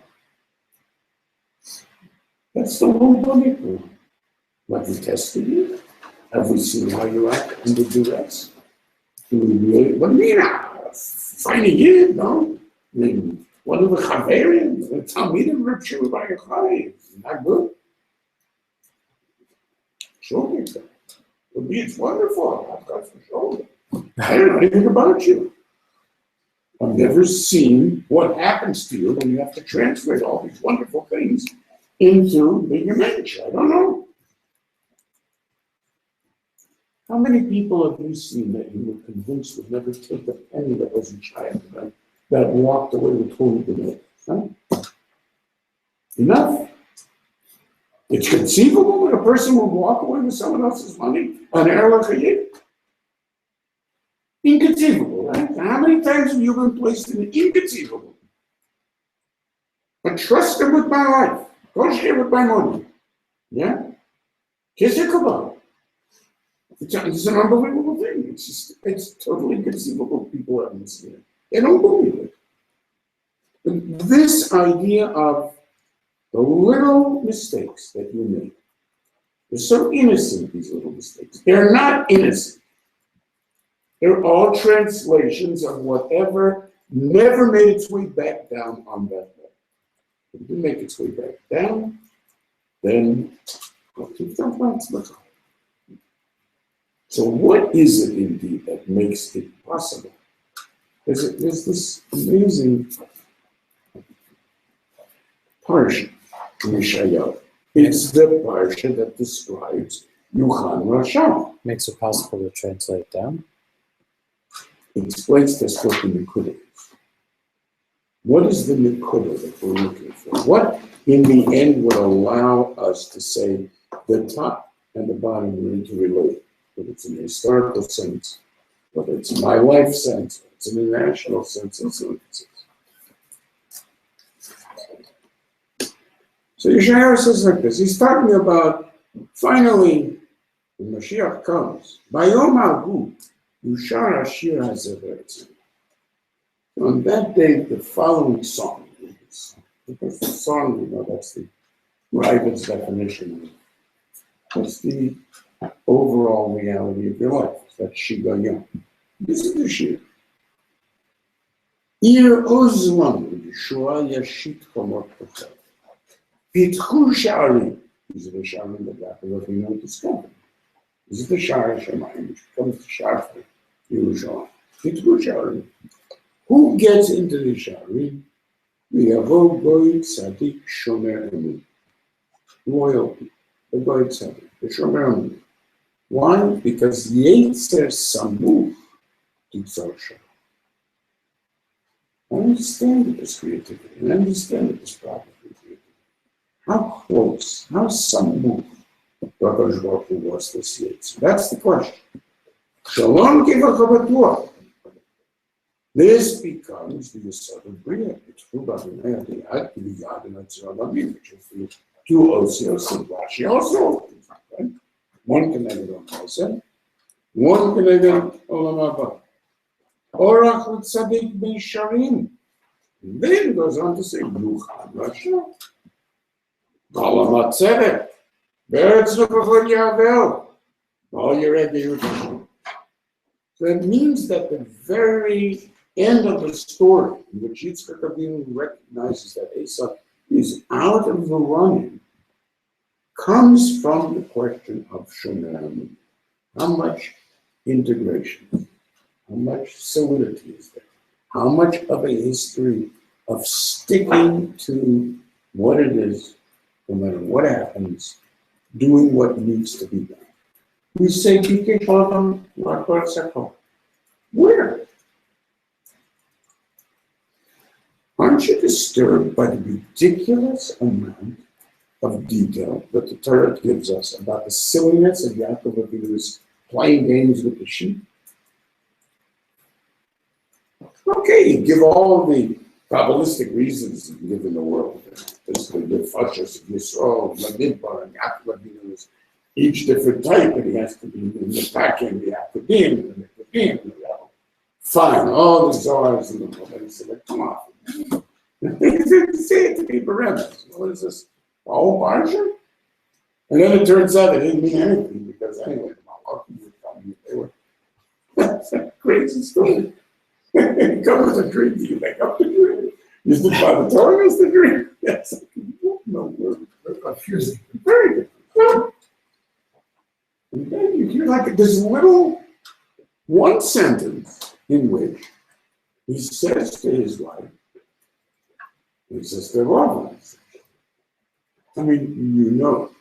That's the whole body. Have we tested you? Have we seen how you act under duress? Do we really? What do you mean? Find a yid, no? I mean, one of the Chaverim, the Talmidim, Reb Shua Bar Yochai, not good. Sure, it's wonderful. I've got some shoulder. I don't know anything about you. I've never seen what happens to you when you have to translate all these wonderful things into being a mensch. I don't know. How many people have you seen that you were convinced would never take a penny that was a child that walked away with holy belief? Huh? Enough. It's conceivable that a person will walk away with someone else's money on Erlich Hayid. Inconceivable, right? How many times have you been placed in the inconceivable? But trust them with my life. Go share with my money. Yeah? Kiss your kabbalah. It's an unbelievable thing. It's totally inconceivable. People haven't seen it. They don't believe it. But this idea of the little mistakes that you make, they're so innocent, these little mistakes. They're not innocent. They're all translations of whatever never made its way back down on that level. If it didn't make its way back down, then so what is it indeed that makes it possible? There's this amazing parsha in Yeshayahu. It's the parsha that describes Yuchan Rasha. Makes it possible to translate down. It explains this what the Nikuda is. What is the Nikuda that we're looking for? What in the end would allow us to say the top and the bottom are interrelated? Whether it's in a historical sense, whether it's in my life sense, whether it's in a national sense, and so on. So Yeshayahu says like this. He's talking about finally when Mashiach comes. Bayom Agu Yushar Ashir HaZever. On that day, the following song. Because the song, you know, that's the Ravid's definition of it. What's the overall reality of your life? That's Shigayah. This is the Shir. Ir Ozlam Yeshua Yashit Chomot Pochel. Pitchu Sha'arim. These are the Sha'arim that God is looking to discover. This is the Sha'ar Shemayim, which becomes the Sha'ar for Yerushalayim. Pitchu Sha'arim. Who gets into the Sha'arim? Yavo Goy Tzadik Shomer Emun. Loyalty. The Goy Tzadik. The Shomer Emun. Why? Because Yetzer Samuch to Tzar Sha'ar. I understand that there's creativity, and I understand that there's problem with creativity. How close, how sammuch HaKadosh Baruch Hu was this Yetzer? That's the question. Shalom kivach batuach. This becomes the Yesod of Bria. It's true about the Nehad, the Ad, the Yad, and the Tzarabim, which is the two Osios and Rashi also. Right? One connected on Chesed, one connected on Olam Haba. Orach Tzadik Ben Sharim. Then goes on to say, Yuchad Rasha. Olam HaTzedek. Beretz Nukachot Yavel. All your Yerushim. So it means that the very end of the story, in which Yitzchak Avinu recognizes that Esau is out of the running, comes from the question of Shomer. How much integration, how much solidity is there? How much of a history of sticking to what it is, no matter what happens, doing what needs to be done? We say, where? Aren't you disturbed by the ridiculous amount of detail that the Torah gives us about the silliness of Yaakov Avinu's playing games with the sheep? Okay, you give all the Kabbalistic reasons you give in the world. There's the Fashas of Yisrael, Ladidbar, and Yaakov Avinu is each different type, and he has to be in the packing, the Akadim, and the Akadim. Fine, all the Zohars in the world. And he said, come on. Say it to be parameters. What is this? Oh, Barsha? And then it turns out it didn't mean anything because anyway, the Malachim would tell me they were. That's a crazy story. You come with a dream, you make up the dream. You stood by the Torah as the dream. Yes. No word. Confusing. Very different. And then you hear like this little one sentence in which he says to his wife, he says to Rava, I mean, you know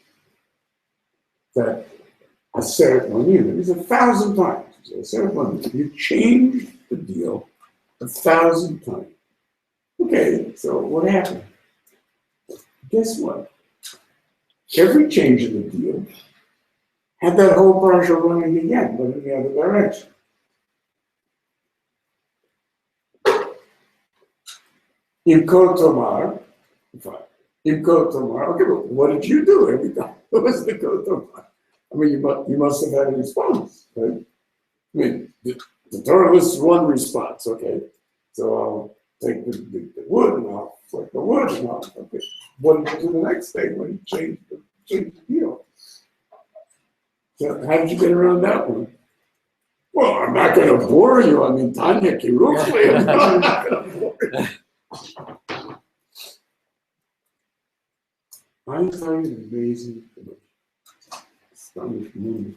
that a ceremony, there's 1,000 times. A ceremony, you changed the deal 1,000 times. Okay, so what happened? Guess what? Every change in the deal had that whole parsha running again, but in the other direction. In Kotomar, okay, but what did you do every time? What was the Kotomar? I mean, you must have had a response, right? I mean, the Torah lists one response, okay? So I'll take the wood and I'll flip the wood and I'll, okay. What did you do the next day when you changed the deal? So how did you get around that one? Well, I'm not going to bore you. I mean, Tanya Kirufli, I'm not going to bore you. I find it amazing, astonishing.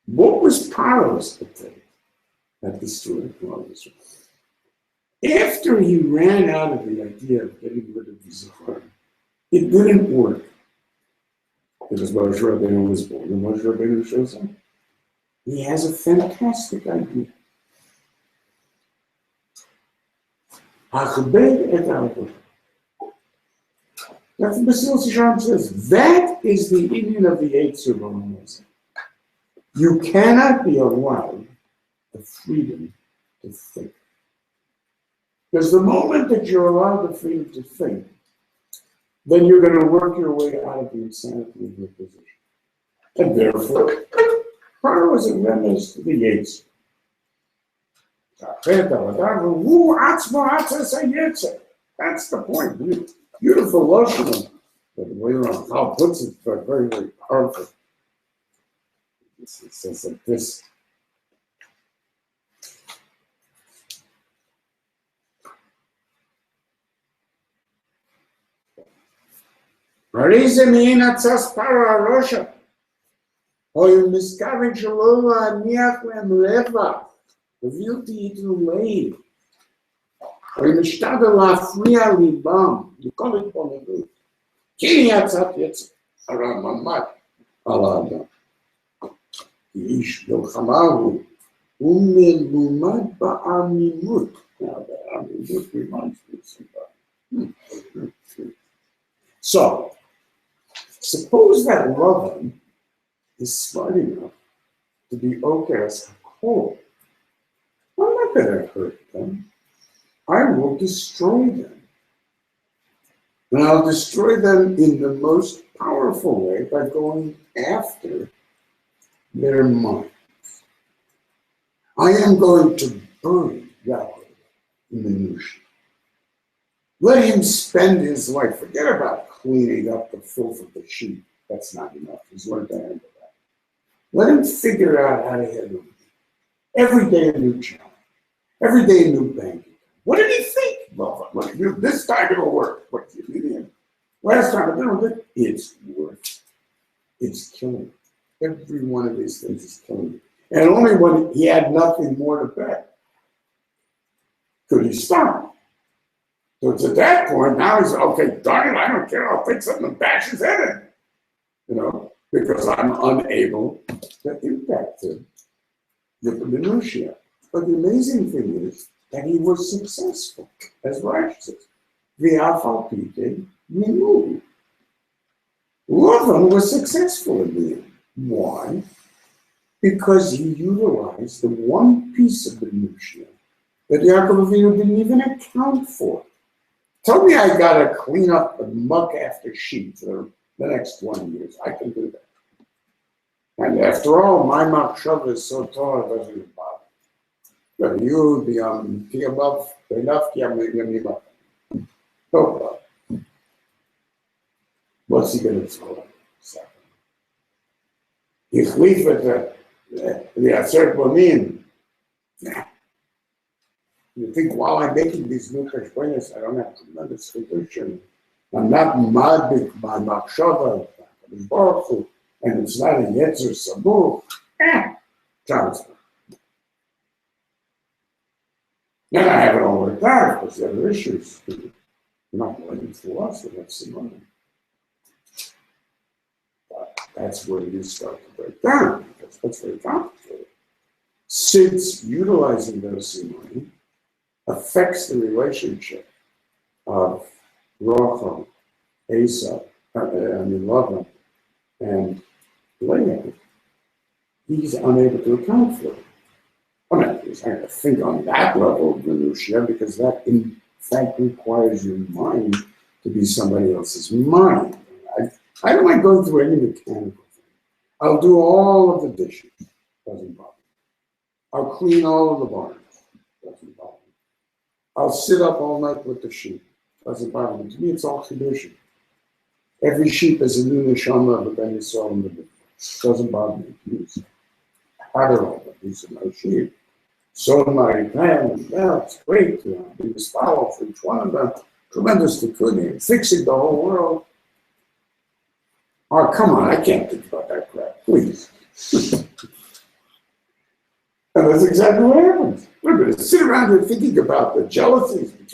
What was Paro's attack at the story of Moses? After he ran out of the idea of getting rid of the Zachar, it didn't work. Because Moshe Rabbeinu was born, and Moshe Rabbeinu shows up. He has a fantastic idea. Achbed et Alpha. That's what Basil Sishan says. That is the union of the Yetzer B'Moshe. You cannot be allowed the freedom to think. Because the moment that you're allowed the freedom to think, then you're going to work your way out of the insanity of your position. And therefore, Paro is a remnant to the Yetzer. That's the point. Beautiful lotion. But the way Paul puts it, very, very powerful. It says like this. Marize meina tzas para rosha. Oy miskaven shalova niach lem leva. Vilti itu leiv. Oy mishtadel lafria libam. You call it on the roof. Kini yatzat yetz aramamat alada. Ish milchamahu umilumad ba'amimut. Now, I mean, this reminds me of somebody. So, suppose that loving is smart enough to be okay as a whole. I'm not going to hurt them. I will destroy them. And I'll destroy them in the most powerful way by going after their minds. I am going to bury Yahweh in Minutiae. Let him spend his life. Forget about cleaning up the filth of the sheep. That's not enough. He's learned to handle that. Let him figure out how to handle it. Every day a new challenge. Every day a new bank. What did he think? Well, this time it'll work. What did you mean? Last time it didn't work. It's worth. It's killing. Every one of these things is killing. And only when he had nothing more to bet could he stop. So it's at that point, now he's, okay, darn it, I don't care, I'll take something and bash his head in. You know, because I'm unable to impact him with the minutiae. But the amazing thing is that he was successful as righteous. V'afalpite minu. Lavan was successful in the end. Why? Because he utilized the one piece of the minutiae that Yaakov Avinu didn't even account for. Tell me I gotta clean up the muck after sheep for the next 20 years. I can do that. And after all, my machshava is so tall it doesn't bother. But you, the above, enough, don't bother. What's he gonna throw up? The Aser Bonim. You think while I'm making these new cheshbonos, I don't have tremendous solution. I'm not madbik by machshava, and it's not a yetzer sabuch. Transfer. Then I have it all worked out because there are issues. You're not waiting for us, and that's the money. But that's where you start to break down. That's very complicated. Since utilizing those simony affects the relationship of Rachel, Esau, Lavan, and Leah, he's unable to account for it. I mean, he's not going to think on that level of minutiae because that, in fact, requires your mind to be somebody else's mind. I don't like going through any mechanical thing. I'll do all of the dishes. Doesn't bother me. I'll clean all of the barns. Doesn't bother me. I'll sit up all night with the sheep. Doesn't bother me. To me, it's all chidushim. Every sheep is a new neshama of a ben Yisrael in the middle. Doesn't bother me. It's Adderall, these are my sheep. So my plan, well, it's great to be responsible for each one of them. Tremendous liquidity, fixing the whole world. Oh, come on, I can't think about that crap, please. And that's exactly what happens. We're going to sit around here thinking about the jealousies. And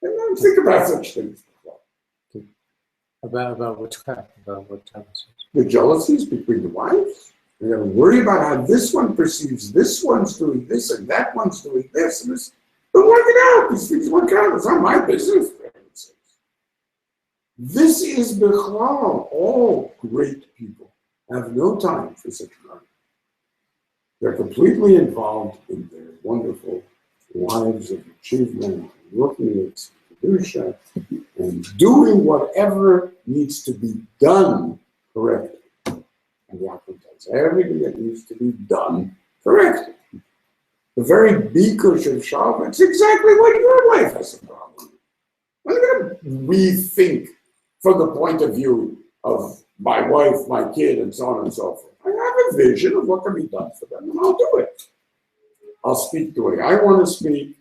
don't think about such things. About which crap? About what jealousies? The jealousies between the wives. They're going to worry about how this one perceives this one's doing this and that one's doing this and this. But work it out. These things work out. It's not my business. This is Bechlal. All great people have no time for such an argument. They're completely involved in their wonderful lives of achievement, working at Kedusha, and doing whatever needs to be done correctly. And Yaakov does everything that needs to be done correctly. The very bikush of Shabbat, it's exactly what your life has a problem with. I'm going to rethink from the point of view of my wife, my kid, and so on and so forth. I have a vision of what can be done for them, and I'll do it. I'll speak the way I want to speak.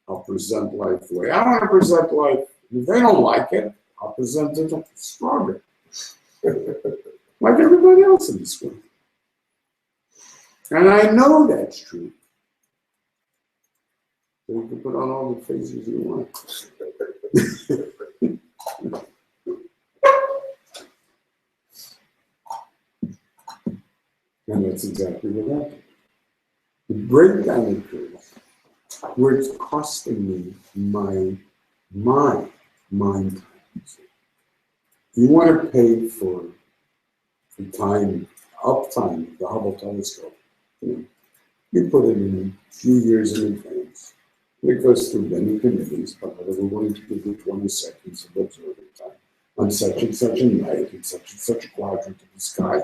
I'll present life the way I want to present life. If they don't like it, I'll present it stronger. Like everybody else in this world. And I know that's true. So you can put on all the faces you want. And that's exactly what happened. The breakdown occurs where it's costing me my mind time. You want to pay for the uptime of the Hubble telescope. You put it in a few years in advance. It goes through many committees, but we're going to give you 20 seconds of observing time on such and such a night in such and such a quadrant of the sky.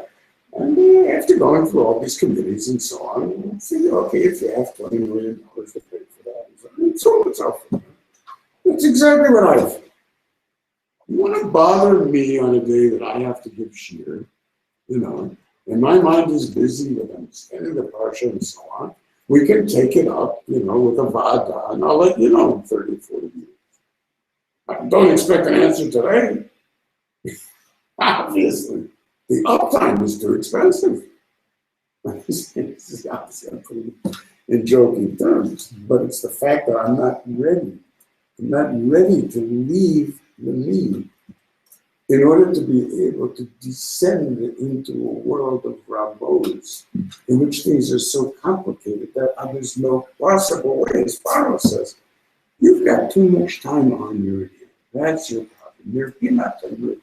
And after going through all these committees and so on, you figure, okay, if you have $20 million to pay for that, so it's up for that. That's exactly what I think. You want to bother me on a day that I have to give shear, and my mind is busy with understanding the parsha and so on. We can take it up, with a vada, and I'll let you know in 30, 40 years. I don't expect an answer today. Obviously, the uptime is too expensive. Obviously, I'm putting it in joking terms, but it's the fact that I'm not ready. I'm not ready to leave the me in order to be able to descend into a world of rabbos in which things are so complicated that there's no possible way. As Pablo says, you've got too much time on your hands. That's your problem. You're not a good.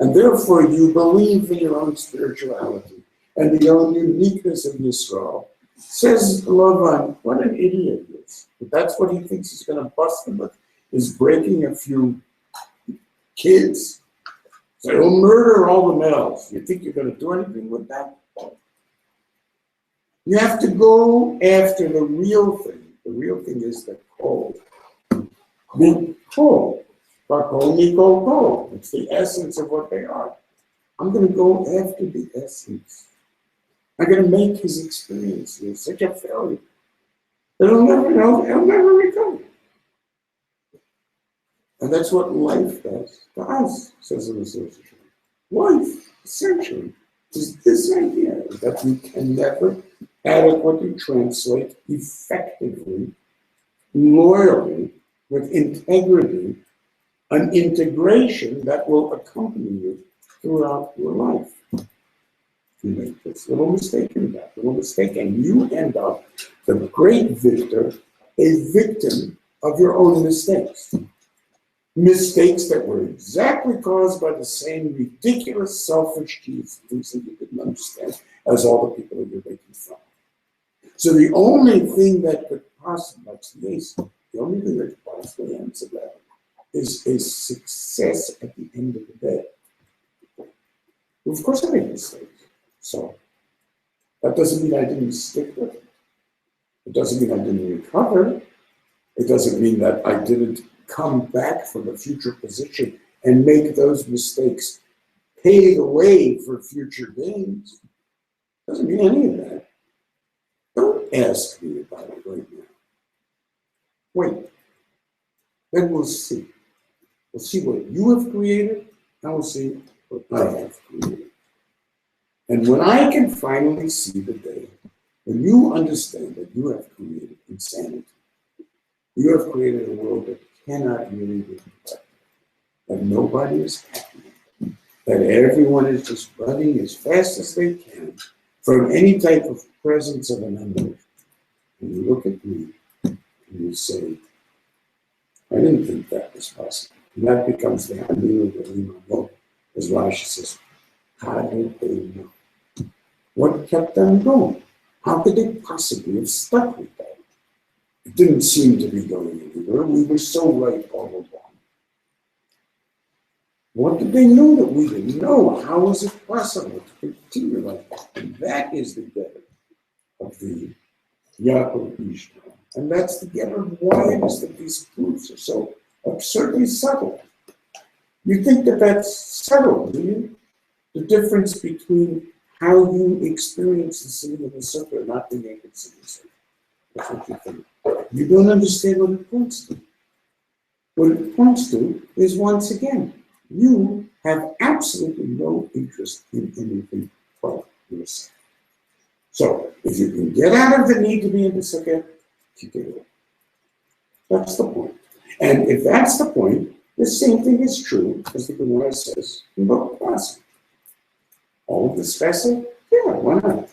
And therefore, you believe in your own spirituality and the own uniqueness of Yisrael. Says Lavan, what an idiot he is. But that's what he thinks he's going to bust him with, is breaking a few kids. So he'll murder all the males. You think you're going to do anything with that? You have to go after the real thing. The real thing is the call. The call. It's the essence of what they are. I'm going to go after the essence. I'm going to make his experience such a failure that he'll never recover. And that's what life does to us, says the association. Life, essentially, is this idea that we can never adequately translate effectively, loyally, with integrity, an integration that will accompany you throughout your life. You make this little mistake in that little mistake, and you end up, the great victor, a victim of your own mistakes. Mistakes that were exactly caused by the same ridiculous, selfish things that you didn't understand as all the people that you're making fun of. So the only thing that could possibly, the only thing that could possibly answer that is a success at the end of the day. Well, of course I made mistakes. So that doesn't mean I didn't stick with it. It doesn't mean I didn't recover. It doesn't mean that I didn't come back from a future position and make those mistakes pay the way for future gains. Doesn't mean any of that. Don't ask me about it right now. Wait. Then we'll see. We'll see what you have created, and we'll see what I have created. And when I can finally see the day, when you understand that you have created insanity, you have created a world that cannot really be protected, that nobody is happy, that everyone is just running as fast as they can from any type of presence of an unknown. And you look at me and you say, I didn't think that was possible. And that becomes the Haminu Belimamo, as Rashi says, how did they know? What kept them going? How could they possibly have stuck with that? It didn't seem to be going anywhere. We were so right all along. What did they know that we didn't know? How was it possible to continue like that? And that is the getter of the Yaakov Ishmael. And that's the getter of why it is that these proofs are so absurdly subtle. You think that that's subtle, do you? The difference between how you experience the sitting of the sukkah and not being able to see the sukkah. That's what you think. You don't understand what it points to. What it points to is, once again, you have absolutely no interest in anything but yourself. So, if you can get out of the need to be in the sukkah, you get it. That's the point. And if that's the point, the same thing is true as the Gemara says in Book Classic. All of this Chesed? Yeah, why not?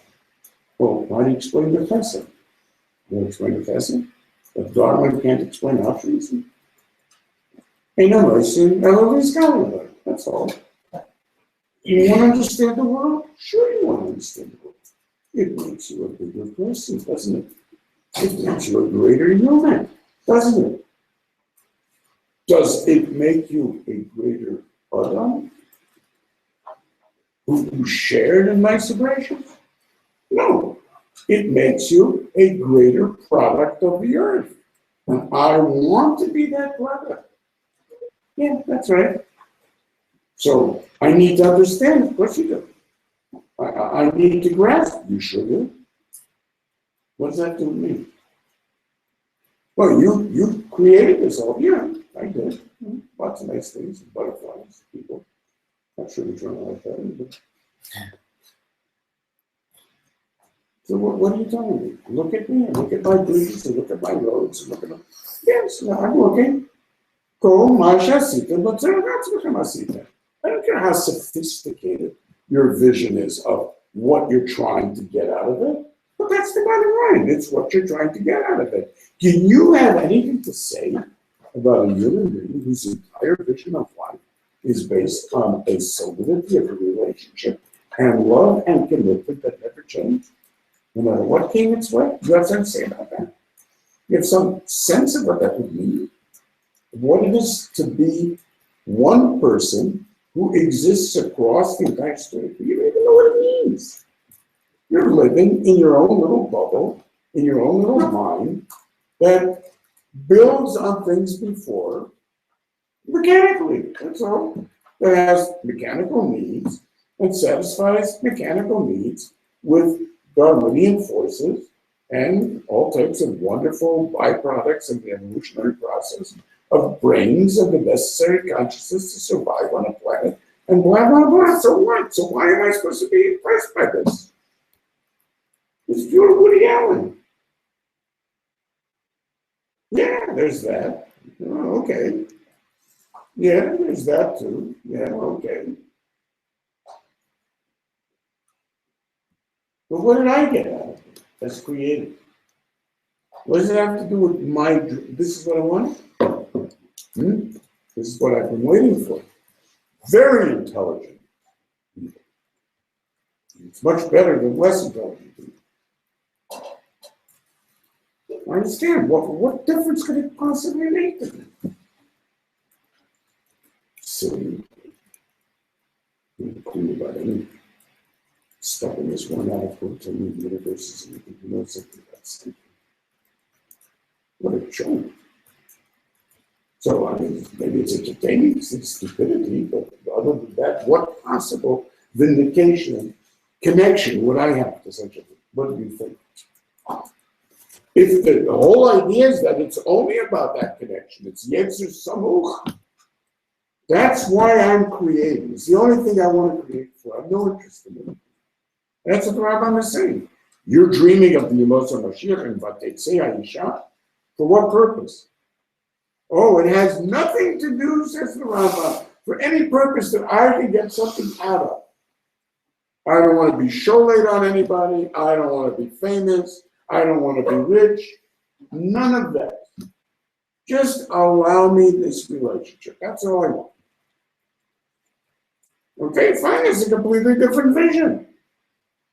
Well, why do you explain the Chesed? You explain the Chesed? If Darwin can't explain options, ain't no mercy in Eloise Gallagher. That's all. You want to understand the world? Sure, you want to understand the world. It makes you a bigger person, doesn't it? It makes you a greater human, doesn't it? Does it make you a greater Adam who shared in my separation? No. It makes you a greater product of the earth. And I want to be that product. Yeah, that's right. So I need to understand, of course you do. I need to grasp, you sure do. What does that do with me? Well, you created this all. Yeah, I did. Lots of nice things, butterflies, people. Not sure which one I like better, but. So what are you telling me? Look at me, look at my bridges, and look at my roads, and look at them. Yes, I'm looking. Go, Masha, Sita, but I don't care how sophisticated your vision is of what you're trying to get out of it, but that's the bottom line. It's what you're trying to get out of it. Can you have anything to say about a human being whose entire vision of life is based on a solidity of a relationship and love and commitment that never change? No matter what came its way, you have something to say about that. You have some sense of what that would mean, what it is to be one person who exists across the entire story. You don't even know what it means. You're living in your own little bubble, in your own little mind that builds on things before mechanically. That's all. That has mechanical needs and satisfies mechanical needs with Darwinian forces and all types of wonderful byproducts of the evolutionary process of brains and the necessary consciousness to survive on a planet, and blah, blah, blah. So what? So why am I supposed to be impressed by this? It's pure Woody Allen. Yeah, there's that. Oh, okay. Yeah, there's that too. Yeah, okay. But what did I get out of it as creative? What does it have to do with my dream? This is what I want? This is what I've been waiting for. Very intelligent people. It's much better than less intelligent people. I understand. What difference could it possibly make to them? Silly. Clue about any stuff in this one article to me the universe is anything you know something about stupid. What a joke. So I mean maybe it's entertaining, it's stupidity, but other than that, what possible vindication, connection would I have to such a thing? What do you think? If the whole idea is that it's only about that connection, it's Yetzer Samuch. That's why I'm creating. It's the only thing I want to create for. I have no interest in it. That's what the Rambam is saying. You're dreaming of the Yemos HaMashiach and Vatetzei HaIsha. For what purpose? Oh, it has nothing to do, says the Rambam, for any purpose that I can get something out of. I don't want to be sholet on anybody. I don't want to be famous. I don't want to be rich. None of that. Just allow me this relationship. That's all I want. Okay, fine, it's a completely different vision.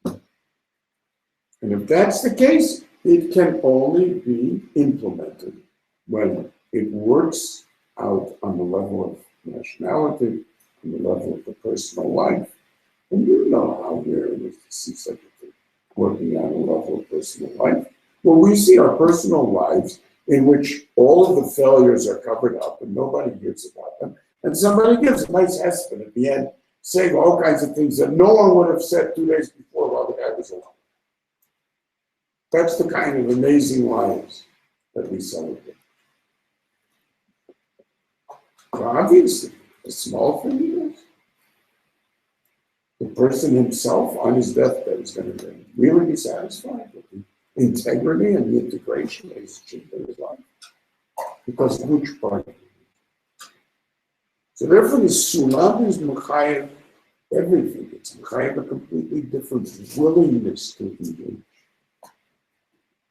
And if that's the case, it can only be implemented when it works out on the level of nationality, on the level of the personal life. And you know how rare it is to see such a thing working on a level of personal life. Well, we see our personal lives in which all of the failures are covered up and nobody hears about them. And somebody gives a nice estimate at the end, saying all kinds of things that no one would have said 2 days before while the guy was alive. That's the kind of amazing lives that we celebrate. So obviously, a small thing is the person himself on his deathbed is going to really be satisfied with the integrity and the integration that he's achieved in his life. Because of which part? So therefore, the Sulam is Mechayev everything. It's Mechayev a completely different willingness to engage.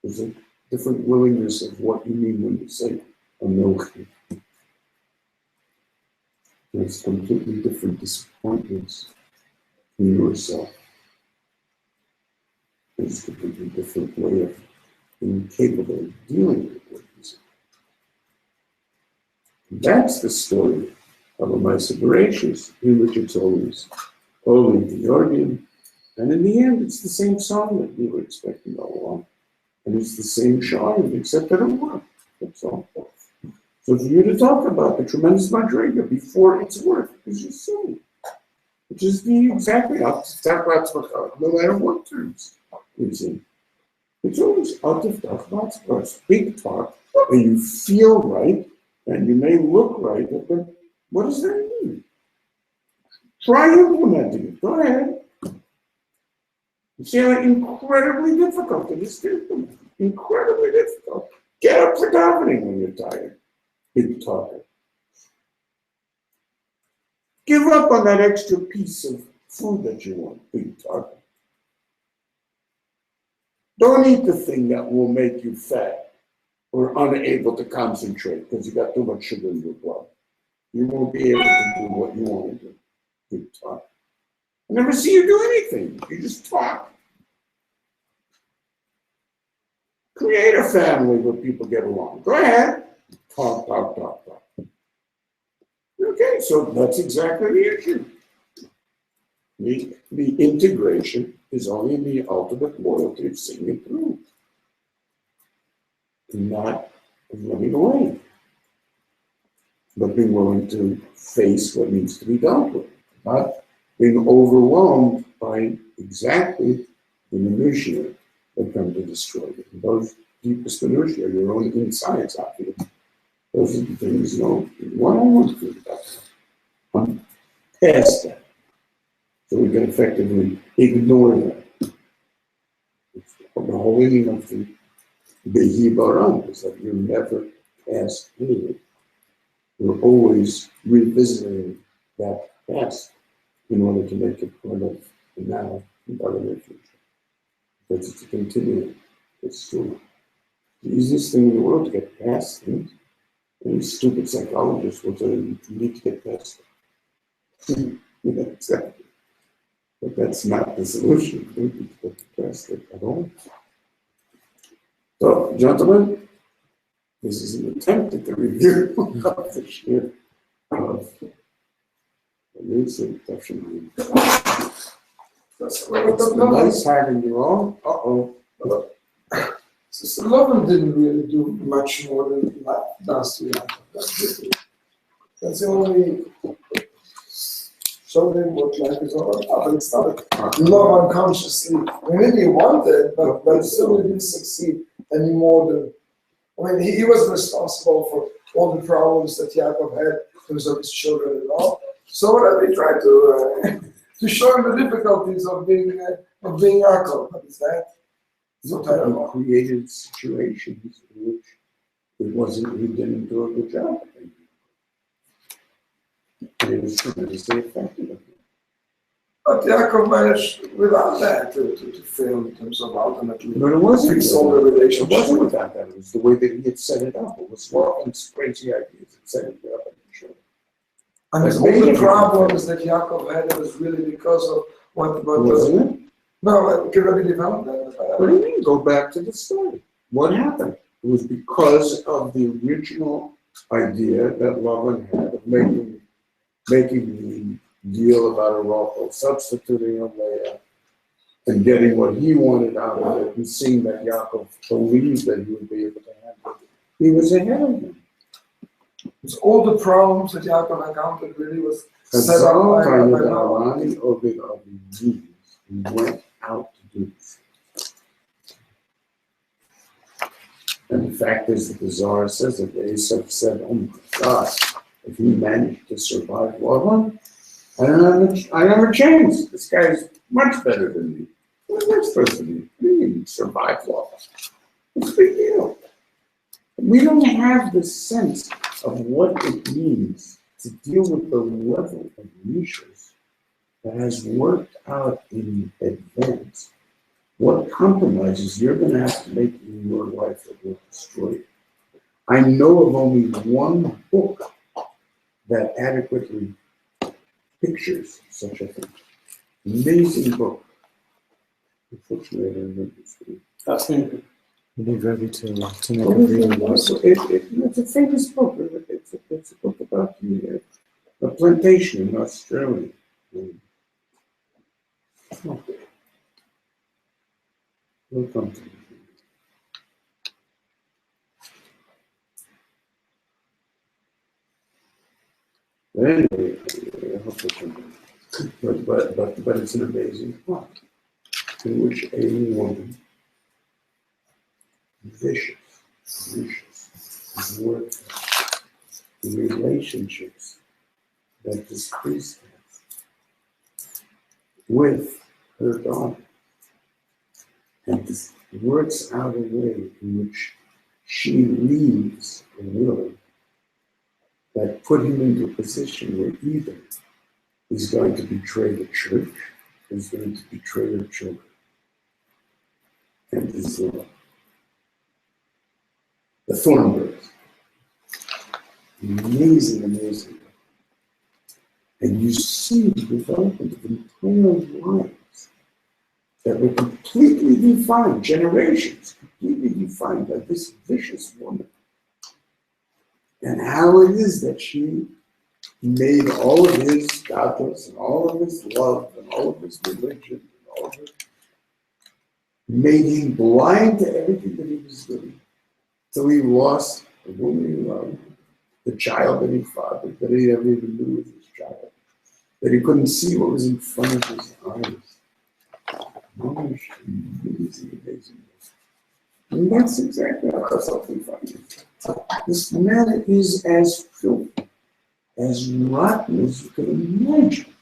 Is it? different willingness of what you mean when you say Anochi. There's completely different disappointments in yourself. There's a completely different way of being capable of dealing with what you say. That's the story of a Maisa Bereshis, in which it's always holy the organ, and in the end it's the same song that you were expecting all along. And it's the same Shalom, except that it worked. That's all. So for you to talk about the tremendous Madriga before it's worked is just silly. Which is the exactly no matter what terms it's in. It's always out of talk, big talk, and you feel right, and you may look right, but what does that mean? Try implementing it. Go ahead. You see how incredibly difficult it is to implement. Incredibly difficult. Get up for davening when you're tired. Big talker. Give up on that extra piece of food that you want. Big talker. Don't eat the thing that will make you fat or unable to concentrate because you got too much sugar in your blood. You won't be able to do what you want to do. Big talker. I never see you do anything. You just talk. Create a family where people get along. Go ahead. Talk. Okay, so that's exactly the issue. The integration is only the ultimate loyalty of seeing it through. Not running away. But being willing to face what needs to be dealt with. Not being overwhelmed by exactly the minutiae that come to destroy you. Those deepest minutiae are your own insides, obviously. Those are the things, what I want to think about. I'm past that. So we can effectively ignore that. It's the whole meaning of the Behi Baran is that you're never past anything. You're always revisiting that past in order to make it part of the now and part of the future. Because it's a continuum. It's true. The easiest thing in the world to get past things. Any stupid psychologist will tell you need to get past it. Yeah, exactly. But that's not the solution. You don't need to get past it at all. So, gentlemen, this is an attempt at the review of the share of the music section. It's nice having you all. So Lovin didn't really do much more than last year. That's the only showed him what life is all about. But it's not love unconsciously. Maybe he wanted, but still he didn't succeed any more than. I mean, he wasn't responsible for all the problems that Yaakov had in terms of his children and all. So whatever he tried to show him the difficulties of being Yaakov. But is that? He created situations in which he didn't do a good job. And it was tremendously effective. But Yaakov managed without that to fail in terms of ultimately But it wasn't fix all the relationships. It wasn't without that. It was the way that he had set it up. It was Laurent's crazy ideas that set it up. And all the problems that Yaakov had, it was really because of what wasn't it? No, can I be developed that? What do you mean? Go back to the story. What happened? It was because of the original idea that Laban had of making the deal about a Rachel, substituting a Leah, and getting what he wanted out of it, and seeing that Yaakov believed that he would be able to handle it. He was ahead of him. It's all the problems that Yaakov encountered really was set up by He went out to do this. And the fact is that the Zohar says that Esau said, oh my God, if he managed to survive Laban, I never changed. This guy is much better than me. What am I supposed to do? I didn't survive Laban. It's a big deal. We don't have the sense of what it means to deal with the level of niches that has worked out in advance. What compromises you're going to have to make in your life will destroy it. I know of only one book that adequately pictures such a thing. Amazing book. Unfortunately, I don't remember its name. Fascinating. You'd be ready to make a Oh, video. it's a famous book. It's a book about a plantation in Australia. Oh. We'll come to it. But anyway, I hope they come. But it's an amazing plot in which a woman, vicious, is working in relationships that this priest has with her daughter. And this works out a way in which she leaves a will that put him into a position where either he's going to betray the church, or he's going to betray her children. And this is the Thornbirds. Amazing, amazing. And you see the development of entire lives that were completely defined, generations completely defined by this vicious woman. And how it is that she made all of his godless and all of his love and all of his religion and all of it, made him blind to everything that he was doing. So he lost the woman he loved, the child that he fathered, that he never even knew was his child, that he couldn't see what was in front of his eyes. Amazing, amazing. And that's exactly how self-defined is. This man is as filthy, as rotten as you can imagine.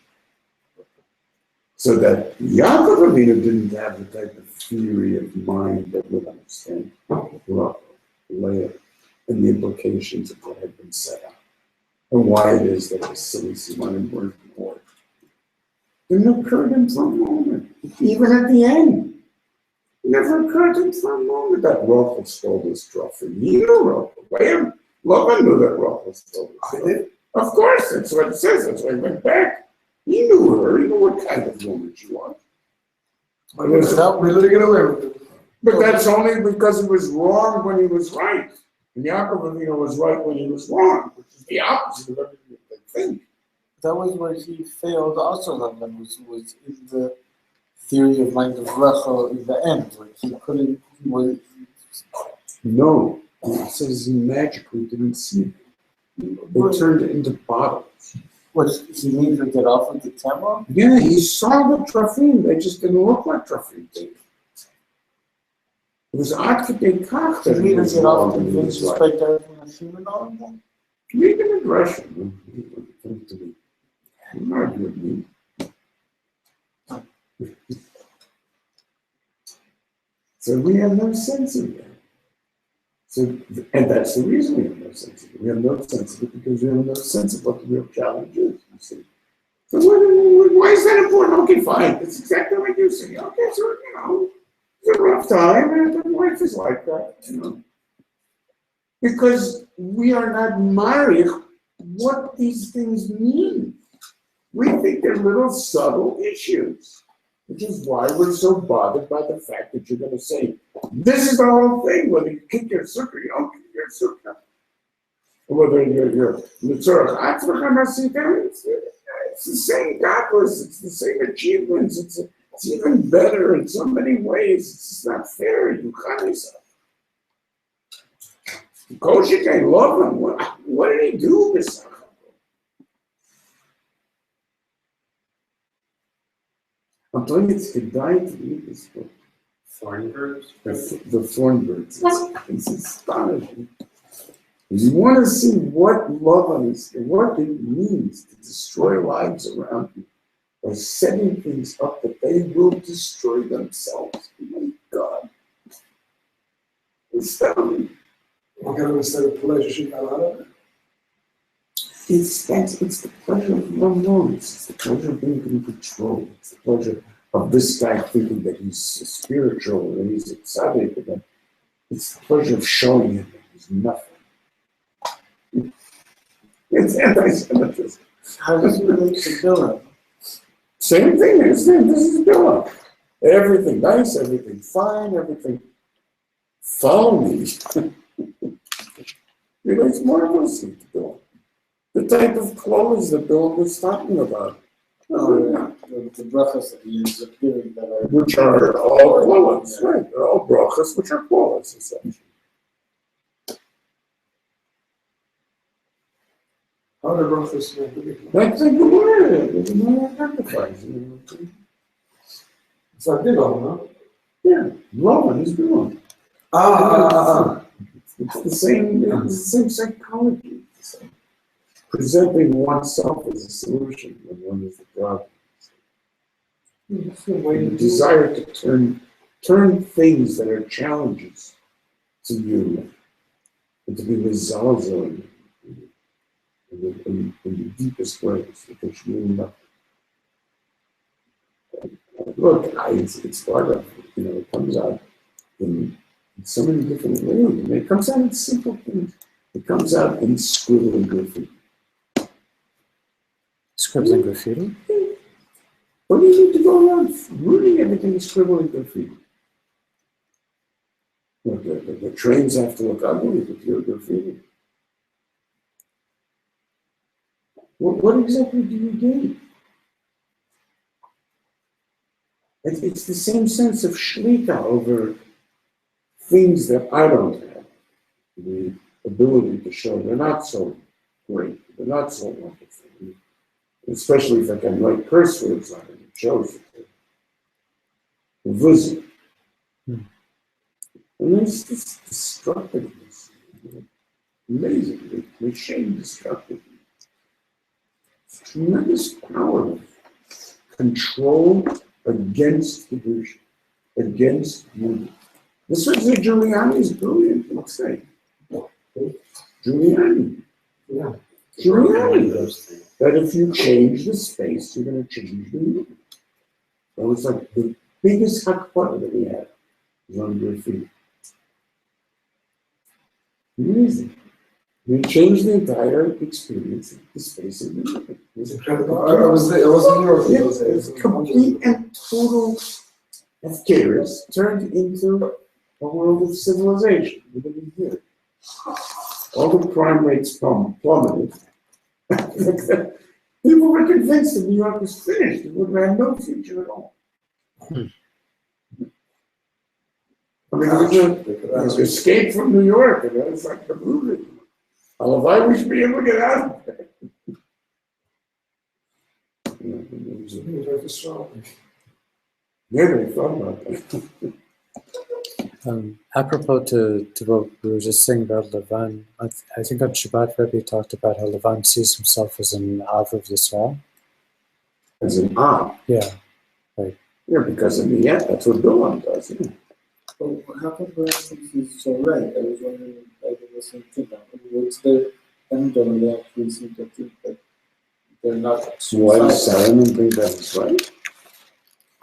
So that Yaakov Avinu didn't have the type of theory of mind that would understand Leah and the implications of what had been set up, and why it is that the silly Simanim weren't ignored. It didn't occur to him for a moment, even at the end. It never occurred to him for a moment that Rachel stole this trophy. He knew Rachel. Laban knew that Rachel stole this trophy. Of course, that's what it says. That's why he went back. He knew her. He knew what kind of woman she was. But it's not really get away with it. But that's only because he was wrong when he was right. And Yaakov Avinu was right when he was wrong, which is the opposite of everything they think. That was where he failed also, then was in the theory of mind of Rachel in the end, where he couldn't, No, it says he magically didn't see them. They turned into bottles. what, he made her get off with the camera? Yeah, he saw the trafim. They just didn't look like trafim. It was Akite Kach He that made he her was get off wrong and when he was right. suspect everything was human on them? Read an aggression. To me. Don't argue with me. So we have no sense of that. So, and that's the reason we have no sense of it. We have no sense of it because we have no sense of what the real challenge is. You see. So why is that important? Okay, fine. It's exactly like you say. Okay, so it's a rough time, and life is like that, Because we are not married what these things mean. We think they're little subtle issues, which is why we're so bothered by the fact that you're going to say, this is the whole thing, whether you kick your sukkah, you don't kick your sukkah. Or whether you're Mitzorach Atzvach Masita, it's the same godless, it's the same achievements, it's even better in so many ways, it's just not fair, you can't yourself. Koshik, I love him, what did he do this? I'm telling you, it's gedai to read this book. Thornbirds? The Thornbirds. It's astonishing. If you want to see what love is and what it means to destroy lives around you by setting things up that they will destroy themselves. Oh my God. It's astounding. We're going to say pleasure she got out of it. It's the pleasure of romance. It's the pleasure of being in control. It's the pleasure of this guy thinking that he's spiritual and he's excited. It's the pleasure of showing him that he's nothing. It's anti-Semitism. How does it relate to Bilam? Same thing. This is Bilam. Everything nice, everything fine, everything. Follow me. Relates marvelously to Bilam. The type of clothes that Bilam was talking about. The brachas that he is appearing that are Which are all clothes, right? They're all brachas, which are clothes, essentially. How the brachas make the big That's like the word. The word identifies. It's like Bilam, no? Yeah, Roman is Bilam. It's the same psychology. It's like presenting oneself as a solution when one is the problem. It's the way The to desire to turn things that are challenges to you and to be resolved in the deepest ways, because you know. Look, it's part of, it comes out in so many different ways. And it comes out in simple things. It comes out in scribbling graffiti. Scribbling graffiti? What do you need to go around ruining everything with scribbling graffiti? Look, the trains have to look ugly with your graffiti. What exactly do you gain? It's the same sense of shlita over things that I don't have. The ability to show they're not so great, they're not so wonderful. Especially if I can write curse words on it, it shows it. Vuzi. And there's this destructiveness, amazing, the shame destructiveness. Tremendous power of control against division, against unity. This was Giuliani's brilliant mistake. Giuliani. Yeah. Giuliani. That if you change the space, you're going to change the unity. That was like the biggest hakpah that we had was on graffiti. Amazing. We changed the entire experience of the space of the unity. It was incredible. I was there, I was in New York. Yeah, it was complete and total chaos turned into a world of civilization within a year. All the crime rates plummeted. People were convinced that New York was finished. It would have no future at all. I mean, it was an escape from New York, and it was like the movie. Although we should be able to get out of there. Yeah, they thought about that. Apropos to what we were just saying about Levan, I think on Shabbat Rebbe talked about how Levan sees himself as an Av of Yisrael. As an Av. Yeah. Yeah, because in the end, that's what Bilam does. Yeah. Well, how come perhaps he's so right? I was wondering, I did the same thing. What's their end goal? They actually seem to think that they're not. So why does Saran think that is right?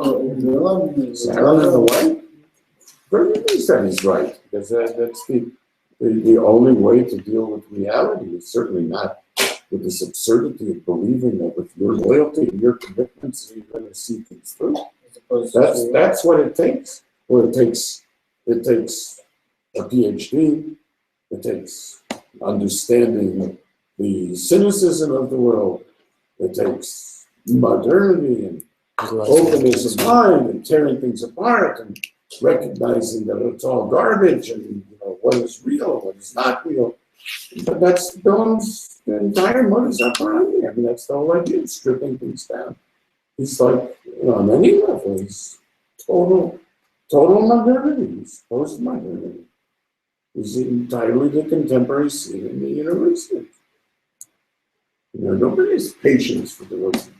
Oh, in Bilam, Saran and the white? Very thinks that is right, because that's the only way to deal with reality. Is certainly not with this absurdity of believing that with your loyalty and your commitments, you're going to see things through. That's what it takes. Well, it takes a PhD. It takes understanding the cynicism of the world. It takes modernity and openness of mind and tearing things apart and recognizing that it's all garbage and what is real, what is not real. But that's Bilam's entire modus operandi. I mean, that's the whole idea of stripping things down. He's like, on any level, he's total modernity. He's post-modernity. He's entirely the contemporary scene in the university. Nobody has patience for the world.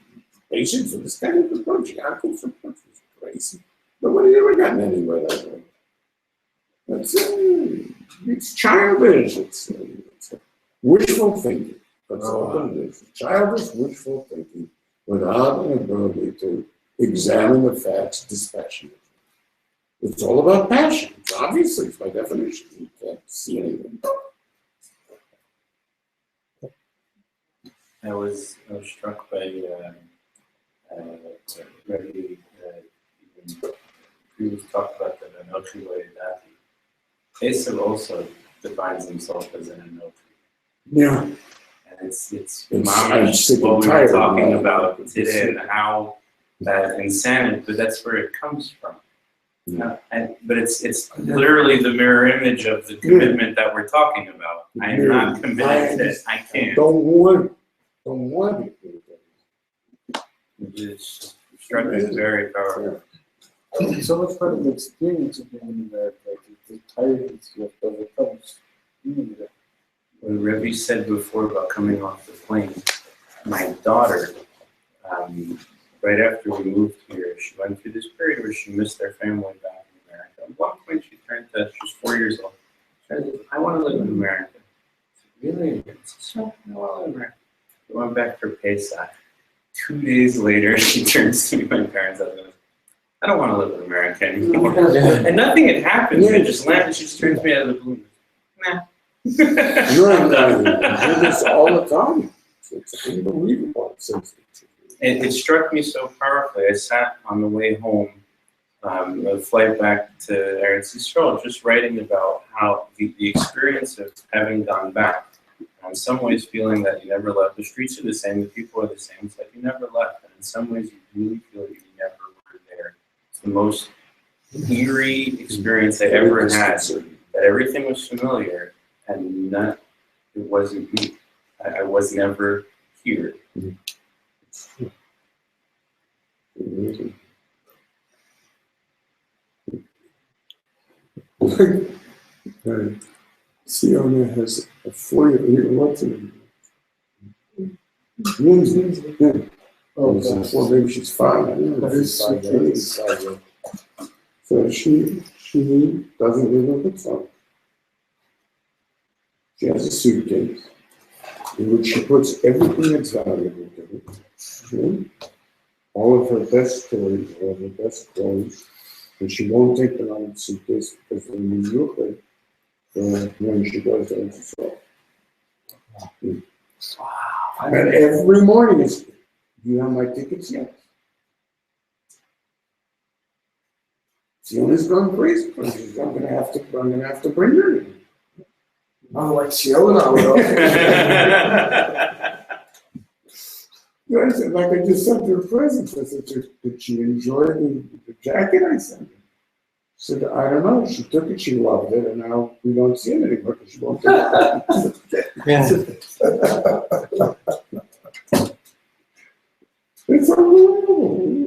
Patience for this kind of approach. Yaakov's approach was crazy. Nobody ever gotten anywhere that way. It's childish. It's wishful thinking. That's all it is. Childish, wishful thinking without an ability to examine the facts dispassionately. It's all about passion. Obviously, it's by definition. You can't see anything. I was struck by Rebbe previous talk about the Anotri Vayedati. Esav also defines himself as an Anotri. Yeah. And it's I'm mamish sick what and we were tired of talking that. about today and how that insanity, but that's where it comes from. Yeah. But it's literally the mirror image of the commitment that we're talking about. I am not committed to it. I can't. Don't want it. It's struck me as very powerful. So much part of the experience of being in America, the tiredness you have to overcome. What Rebbe said before about coming off the plane, my daughter, right after we moved here, she went through this period where she missed their family back in America. At one point, she was 4 years old. She said, I want to live in America. I said, really? I said, I want to live in America. We went back for Pesach. 2 days later, she turns to me, my parents, and goes, I don't want to live in America anymore. And nothing had happened. It just landed. She just turns to me out of the blue. Nah. I hear this all the time. It's unbelievable. It struck me so powerfully. I sat on the way home, the flight back to Eretz Yisrael, just writing about how the experience of having gone back, in some ways feeling that you never left. The streets are the same, the people are the same. It's like you never left. And in some ways, you really feel like you never were there. It's the most eerie experience I ever had. That everything was familiar, and it wasn't me. I was never here. Siona has a 4-year, what's it? Lindsay. Yeah. Oh, Well, maybe she's 5. I don't know if she's 5. So she doesn't live with herself. She has a suitcase in which she puts everything that's valuable to her. Okay? All of her best toys, all of her best clothes, and she won't take them out of the suitcase because they're mediocre when she goes to herself. And every morning it's, do you have my tickets yet? Siona's gone crazy. I'm gonna have to bring her in. I'm like Siona. Like I just sent her presents. I said, did she enjoy the jacket I sent her? She said, I don't know. She took it, she loved it, and now we don't see it anymore because she won't take it. It's unbelievable.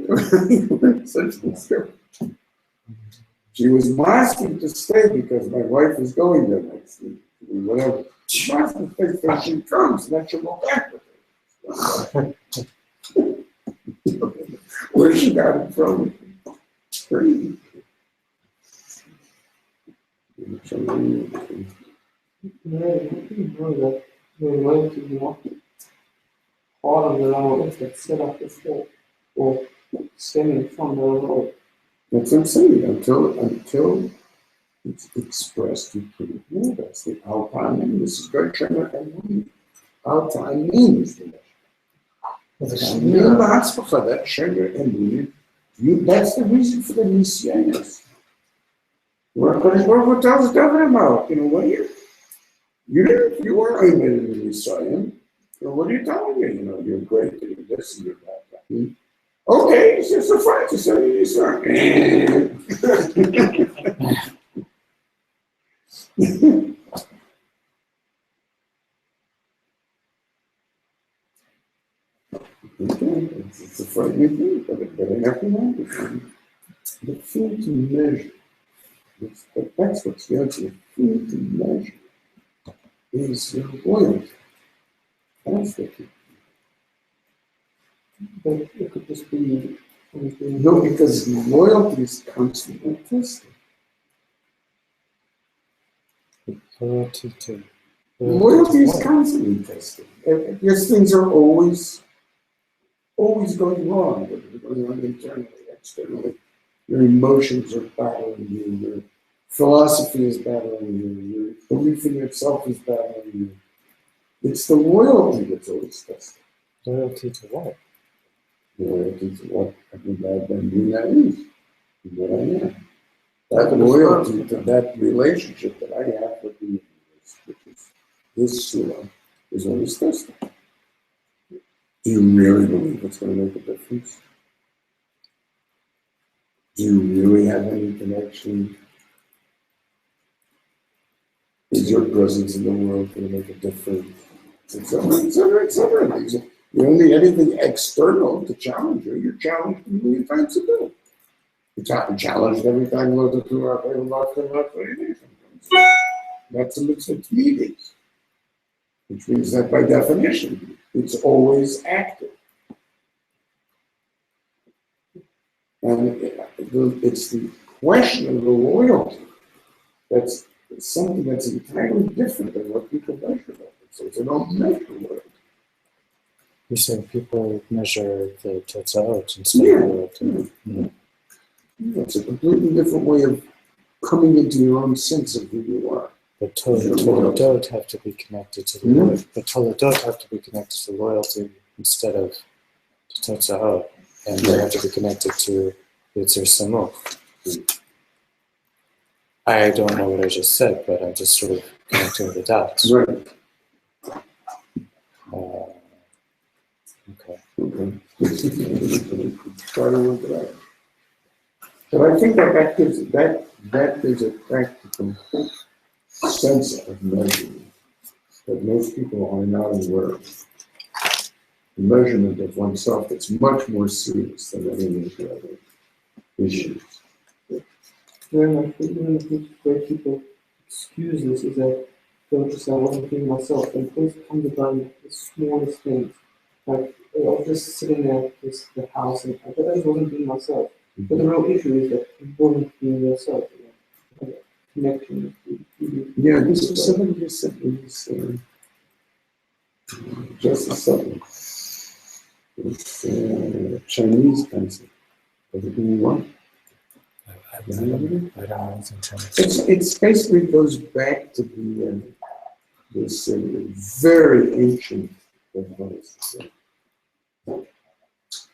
She was masking to stay because my wife is going there next week. Whatever. She wants to stay till she comes, and then she'll go back with her. Where she got it from? Crazy. Part of the road that's set up before or stemming from the road. That's what I'm saying. Until it's expressed, you couldn't hear. That's the Alpine. This is very tremor and wind. Alpine means the that tremor and wind. That's the reason for the Minutiae. What tells David about? What you were aiming in the Messiah. What are you telling me? You're great, you're this, and you're that. Okay, it's just a fight to say you start. Okay, it's a frightening thing, but I have to know. The food to measure. That's what's the answer. The food to measure is your loyalty. That's the key. But it could just be anything. No, because loyalty is constantly tested. Loyalty is constantly tested. Yes, things are always going wrong, whether they're going on internally, externally. Your emotions are battling you. Your philosophy is battling you. Your belief in yourself is battling you. It's the loyalty that's always tested. Loyalty to what? Loyalty to what every bad being that is. What I am. That loyalty to that relationship that I have with the universe, which is this Surah, is always tested. Do you really believe it's going to make a difference? Do you really have any connection? Is your presence in the world going to make a difference? Etc., etc., etc. You don't need anything external to challenge you. You're challenged a million times a day. You're challenged every time you look through our favorite. That's a mitzvah meetings, which means that by definition, it's always active. And it's the question of the loyalty that's something that's entirely different than what people measure about themselves. They don't measure loyalty. You say people measure the totzaot instead of loyalty. It's a completely different way of coming into your own sense of who you are. But toledot have to be connected to the loyalty. But toledot have to be connected to loyalty instead of to totzaot. And they have to be connected to Yetzer Samuch. I don't know what I just said, but I'm just sort of connecting the dots. Right. Okay. Try to work it out. But I think that gives a practical sense of measurement that most people are not aware of. The measurement of oneself that's much more serious than any of the other issues. Very much, but even the way people excuse this is that they'll just say, I wasn't being myself. And things come about the smallest things. Like, I was just sitting there at the house and I thought I just wasn't being myself. But the real issue is that you weren't being yourself. You know, connection. Yeah, this was something you said in this just a second. It's Chinese concept. Everything you want. I don't know anything Chinese. It's basically goes back to this very ancient advice.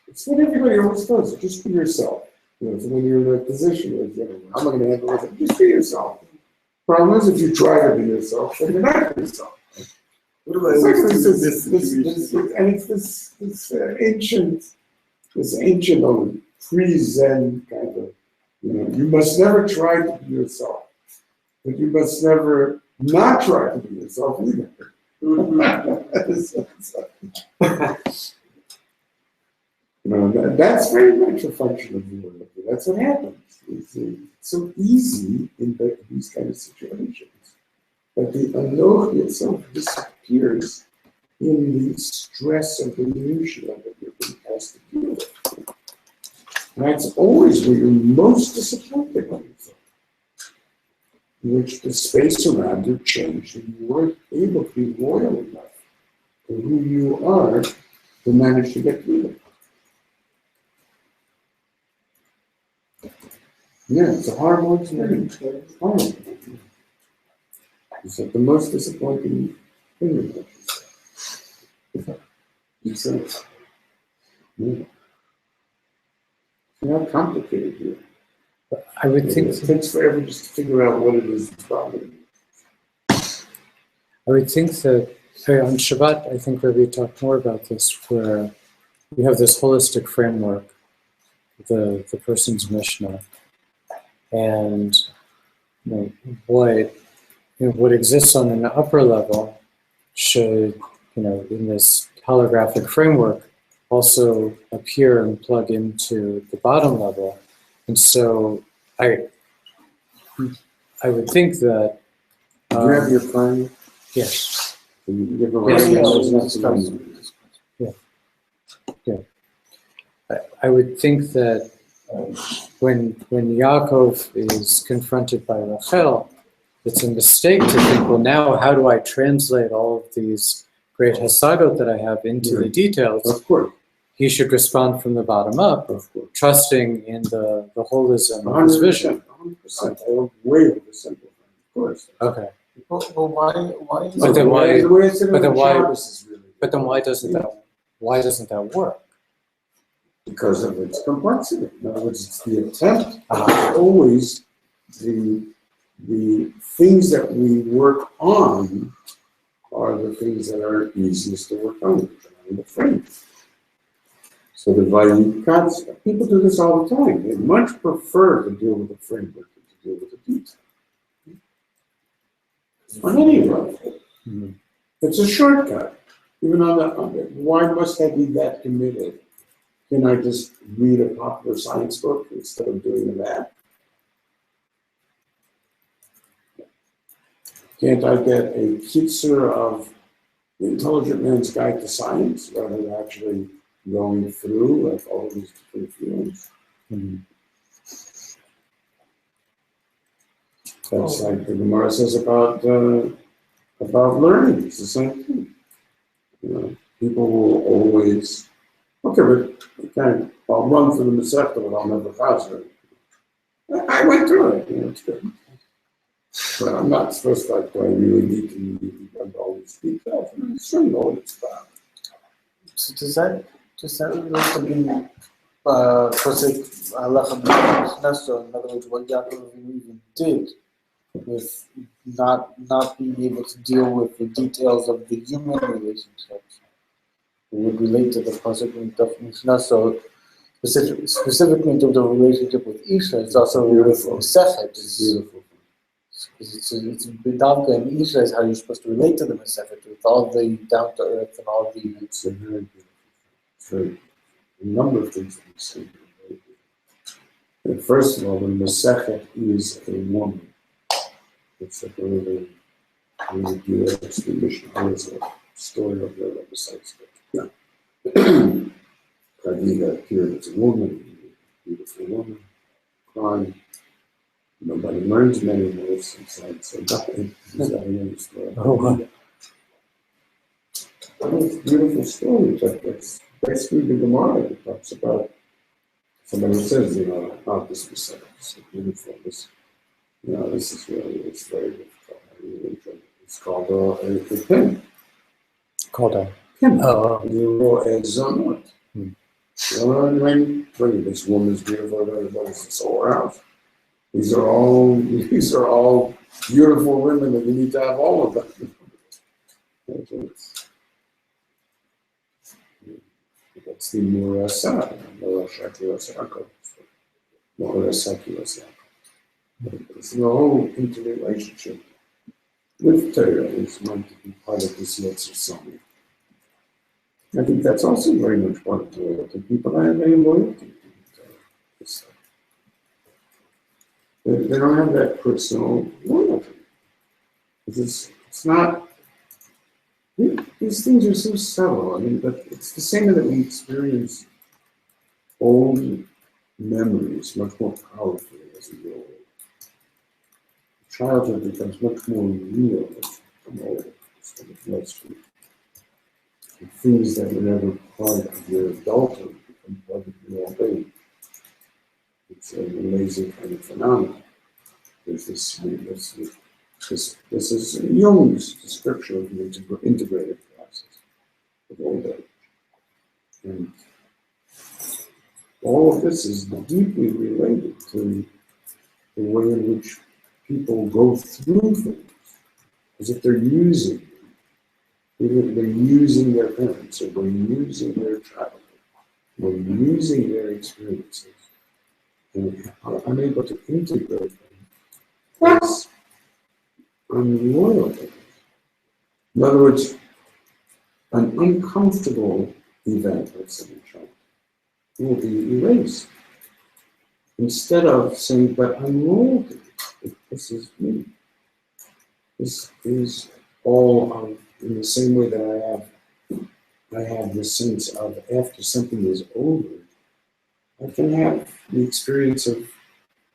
It's what everybody always does. Just be yourself. You know, so when you're in a position where how am I going to handle it? Just be yourself. Problem is, if you try to be yourself, then you're not yourself. What do I It's like always do in this, this situation? and it's this ancient pre-Zen kind of, you must never try to be yourself, but you must never not try to be yourself either. That's very much a function of humanity. That's what happens. It's so easy in these kind of situations that the anochi itself disappears in the stress of the minutiae that you're being asked to deal with. And that's always where you're most disappointed by yourself, in which the space around you changed and you weren't able to be loyal enough to who you are to manage to get through it. Yeah, it's a horrible experience. It's horrible. It's like the most disappointing thing about yourself. It's yeah. It's not complicated here. I would think It takes forever just to figure out what it is that's bothering you. I would think that on Shabbat, I think where we talk more about this, where we have this holistic framework, the person's Mishnah, and what exists on an upper level should, in this holographic framework, also appear and plug into the bottom level. And so I would think that. Do you have your phone? Yes. Can you give a I would think that when Yaakov is confronted by Rachel, it's a mistake to think, well, now how do I translate all of these great hasagot that I have into the details? Of course. he should respond from the bottom up, Of course. trusting in the holism of his vision. 100%. I would way oversimplify, of course. Okay. Well, why is But then it? why- The way it's in but then the why- Shabbos is really But then why doesn't that work? because of its complexity. In other words, it's the attempt. Always the things that we work on are the things that are easiest to work on, the frame. So the Vayikats, people do this all the time. They much prefer to deal with the framework than to deal with the detail. On any level. Mhm. It's a shortcut. Even on the, why must I be that committed? Can I just read a popular science book instead of doing that? Can't I get a kitzur of The Intelligent Man's Guide to Science rather than actually going through like all of these different fields? Mhm. That's like the Gemara says about learning. It's the same thing. You know, people will always, okay, but okay, I'll run through the Masechta, but I'll never pass it. I went through it, you know, it's good. But I'm not supposed to, like, do I really need to run all these details? I'm sure you know what it's about. So does that relate to being Kosek halacha b'Mishnah? In other words, what Yaakov even did with not being able to deal with the details of the human relationships, it would relate to the Kosek Mishnah. So specifically in terms of relationship with Isha, it's also Beautiful. with Mesechet. It's beautiful. It's B'davka and Isha is how you're supposed to relate to the Mesechet with all the down to earth and all the. It's a very beautiful. It's very, a number of things that we see. And first of all, the Masechet is a woman. It's a really good explanation. It's a story of the besides. Yeah. Khadija appeared as a woman, a beautiful woman, crying. Nobody learns many words inside, so nothing. Is that another story? Oh, wow. It's a beautiful story. That's basically the Gemara that talks about. Somebody says, you know, how this was said. It's so beautiful. This, you know, this is really, it's very difficult. I really enjoy it. It's called a pin. Called a. Pin. Oh. You know, a zonot. Hmm. You know, when this woman's beautiful, everybody's this whole house. These are all beautiful women, and you need to have all of them. That's the Murasa, Murashaki. It's the whole interrelationship with Torah is meant to be part of this Yetzer Song. I think that's also very much part of Torah. The people that have any loyalty to Torah. They don't have that personal loyalty. It's not. These things are so subtle. I mean, but it's the same way that we experience old memories much more powerfully as we grow older. Childhood becomes much more real as we become older. Instead of less real. The things that were never part of your adulthood become part of your old age. It's an amazing kind of phenomenon. There's this is Jung's description of the integrated process of old age. And all of this is deeply related to the way in which people go through things, as if they're using them. Either they're using their parents, or they're using their childhood, or using their experiences, and are unable to integrate them. Yes. Unloyal. In other words, an uncomfortable event, let's say, will be erased. Instead of saying, but I'm loyal to you. This is me. This is all of, in the same way that I have the sense of after something is over, I can have the experience of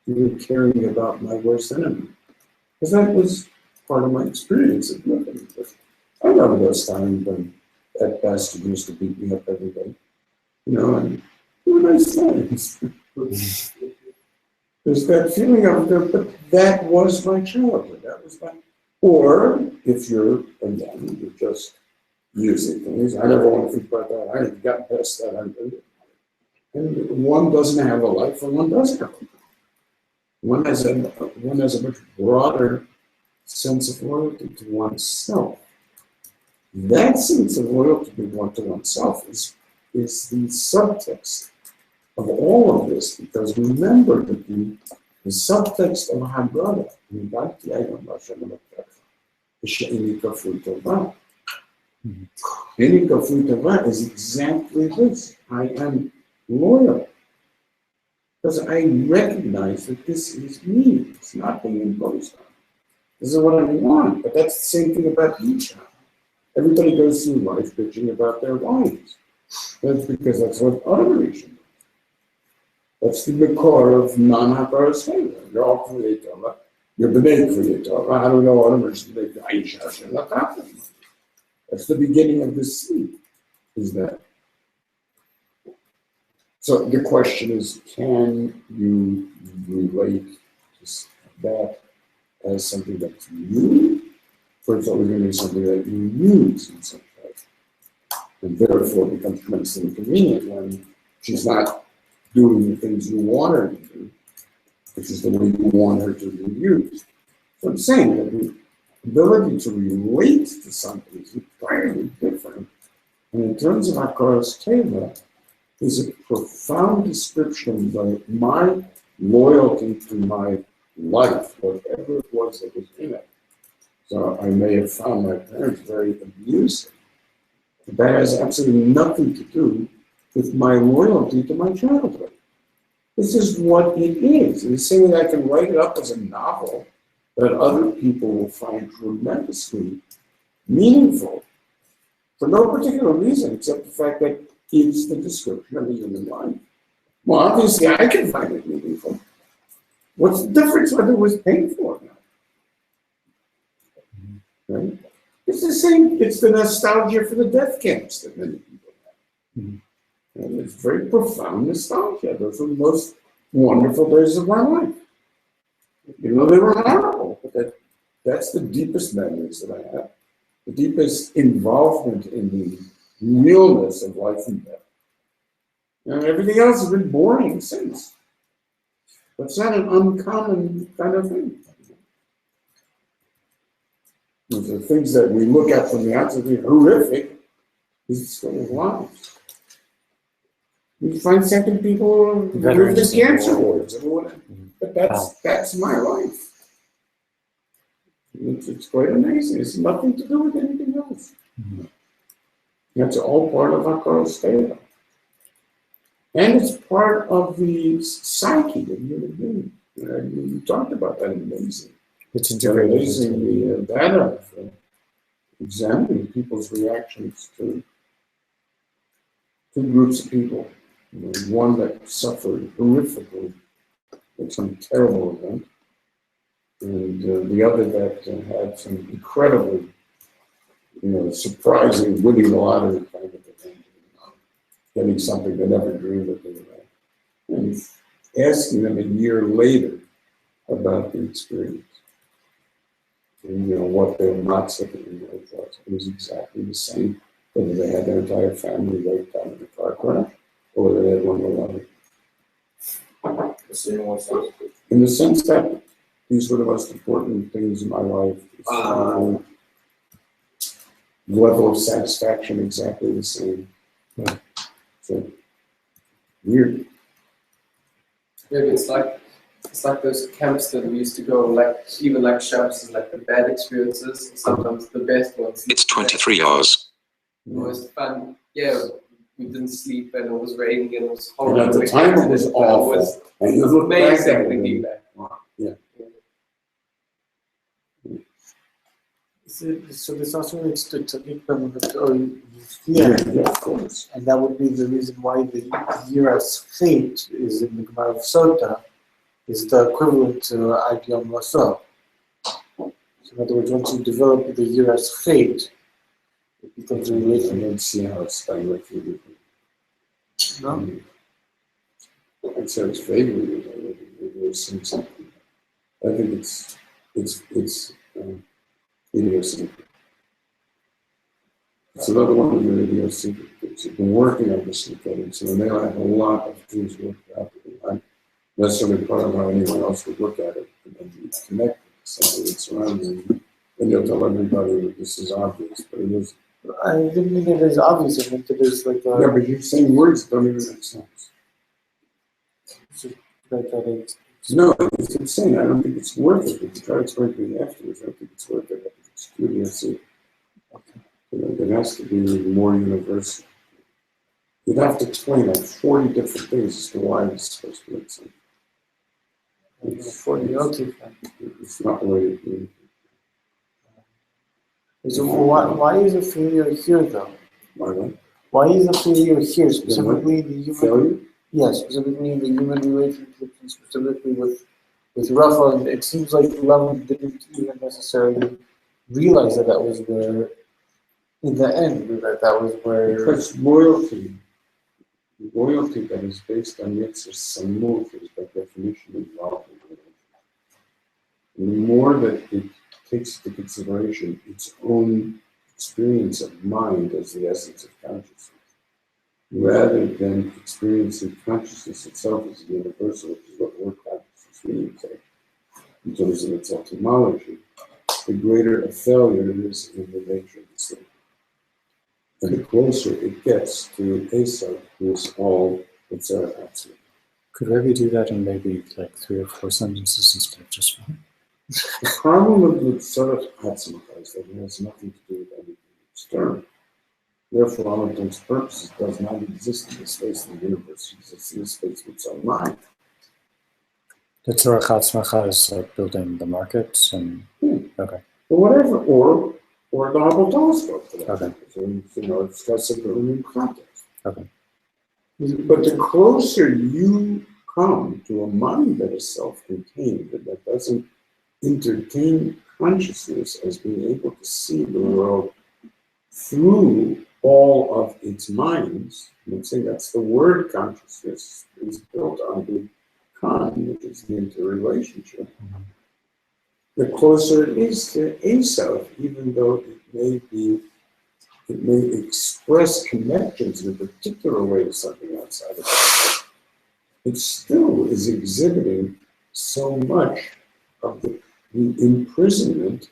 even caring about my worst enemy. Because that was part of my experience of living. I remember those times when that bastard used to beat me up every day. And what I say? There's that feeling of but that was my childhood. That was my. Or if you're just using things. I never want to think about that. I haven't gotten past that. And one doesn't have a life, and one does have a life. One has a much broader sense of loyalty to oneself. That sense of loyalty to oneself is the subtext of all of this, because remember that the subtext of Haggadah, Any kafui is exactly this. I am loyal. Because I recognize that this is me. It's not being imposed on. This is what I want. But that's the same thing about each other. Everybody goes through life bitching about their wives. That's because that's what other religion does. That's the makor of non-hakar Torah. You're all Kriyei Torah. You're b'nei Kriyei Torah. How do we know other religions make Aisha Shalakata? That's the beginning of this sleep, is that. So the question is, can you relate to that as something that's you, or it's always going to be something that you use in some way? And therefore it becomes tremendously inconvenient when she's not doing the things you want her to do, which is the way you want her to be used. So I'm saying that the ability to relate to something is entirely different. And in terms of Hakaras Teva, is a profound description of my loyalty to my life, whatever it was that was in it. So I may have found my parents very abusive. But that has absolutely nothing to do with my loyalty to my childhood. This is what it is. And the same way I can write it up as a novel that other people will find tremendously meaningful for no particular reason except the fact that it's the description of a human life. Well, obviously, I can find it meaningful. What's the difference whether it was painful or not? Right? It's the same. It's the nostalgia for the death camps that many people have. And it's very profound nostalgia. Those are the most wonderful days of my life. They were horrible, but that's the deepest memories that I have. The deepest involvement in the realness of life and death. And everything else has been boring since. That's not an uncommon kind of thing. Those are things that we look at from the outside, they're horrific. These are still lives. You find second people with the cancer wards and whatever. But that's my life. It's quite amazing. It's nothing to do with anything else. That's all part of Hakaras Teva. And it's part of the psyche of human being. You talked about that amazing. It's integrated. Amazing the data of examining people's reactions to two groups of people. One that suffered horrifically in some terrible event, and the other that had some incredibly surprising winning the lottery kind of event, getting something they never dreamed that they would have, and asking them a year later about the experience, and what their not secondary life was. It was exactly the same, whether they had their entire family wiped out in a car crash, or whether they had won the lottery. In the sense that these were the most important things in my life. Level of satisfaction exactly the same. Yeah. So weird. Maybe it's like those camps that we used to go, even Shabbos is like the bad experiences, sometimes the best ones. It's 23 hours. Most fun. Yeah, we didn't sleep and it was raining and it was And horrible. at the time it was awful. It was And you look back at it amazing. and, yeah. So this also relates to Yeah, of course. and that would be the reason why the Yiras fate is in the Gemara of Sota, is the equivalent to Yom Lasso. So in other words, once you develop the Yiras fate, it becomes a I relation. don't see how it's done with you. No? I'd say it's vaguely idiosyncratic. I think it's idiosyncratic. It's another one of the idiosyncrasies. I've been working on this synthetic, so they have a lot of things worked out that are not necessarily part of how anyone else would look at it, and then you connect it to something that's around you, and you'll tell everybody that this is obvious, but it is. I didn't mean it as obvious. I meant it as like a. Yeah, but you're saying words that don't even make sense. Like that it's. No, it's insane. I don't think it's worth it. If you try to explain to me afterwards, I don't think it's worth it. I think it's idiocy. It has to be more universal. You'd have to explain like 40 different things as to why it's supposed to make sense. It's not the way it is. So why is a failure here though? Why not? Why is a failure here specifically in the human? Failure? Yes, specifically in the human relationship, and specifically with Rafa. And it seems like Rafa didn't even necessarily realize that that was where, in the end, that was where. Because loyalty that is based on Yetzer Samut is by definition involved in relationship. And the more that it takes into consideration its own experience of mind as the essence of consciousness, rather than experiencing consciousness itself as universal, which is what word consciousness means, in terms of its etymology, the greater a failure it is in the nature of the state. And the closer it gets to Esau, who is all that's absolute. Could Rebbe do that in maybe like 3 or 4 sentences instead of just one? The problem with the Tzarech Hatzmacha is that it has nothing to do with anything external. Therefore, all intents and purposes does not exist in the space of the universe. It exists in the space of its own mind. The Tzarech Hatzmacha is like building the markets and okay. Or whatever, or the Hubble telescope for that. Okay. So, it's got some new context. Okay. But the closer you come to a mind that is self-contained, that doesn't entertain consciousness as being able to see the world through all of its minds, I'm saying that's the word consciousness is built on the con, which is the interrelationship. The closer it is to Esau, even though it may express connections in a particular way to something outside of itself, it still is exhibiting so much of the imprisonment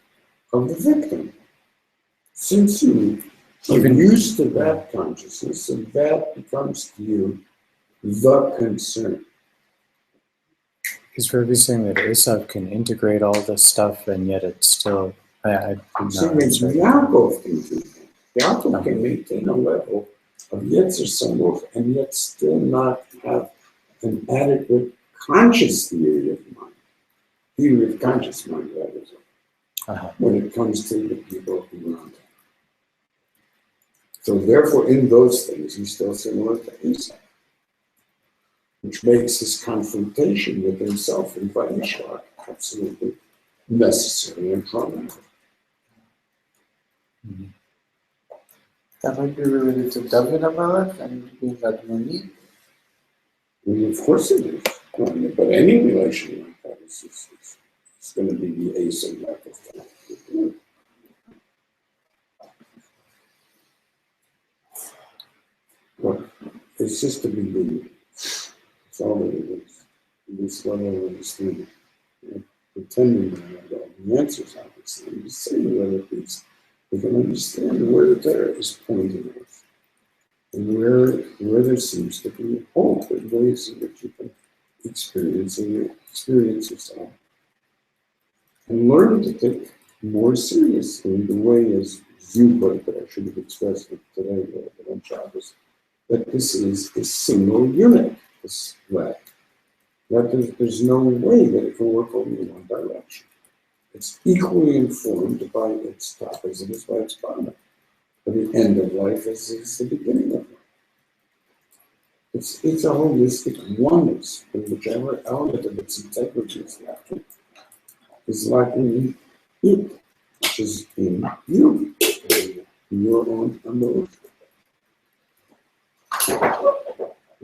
of the victim. Since you are used to that consciousness, and that becomes to you the concern. Is Rebbe saying that Esav can integrate all this stuff and yet it's still, I'm saying that Yaakov can do that. Yaakov can maintain a level of Yetzer Samut and yet still not have an adequate conscious theory of mind. Theory of conscious mind, that is, when it comes to the people around him. So therefore, in those things, he's still similar to Esau, which makes his confrontation with himself in Vayishak absolutely necessary and prominent. That might be related to David HaMelech and being Admoni. Of course it is. But any relation like that is going to be the ace of lack of time. But it's just to be believed. It's all that it is. It's what I understand. Pretending that I have all the answers, obviously. I'm just saying whether it's we can understand where the Torah is pointing us, and where there seems to be hope in ways in which you can experience yourself, and learn to take more seriously the way, as you put it, that I should have expressed it today, but on Shabbos, that this is a single unit, this way. That there's no way that it can work only in one direction. It's equally informed by its top as it is by its bottom. By the end of life as it is the beginning of life. It's a holistic oneness in whichever element of its integrity is lacking. Is lacking in it, which is in you, in your own emotion.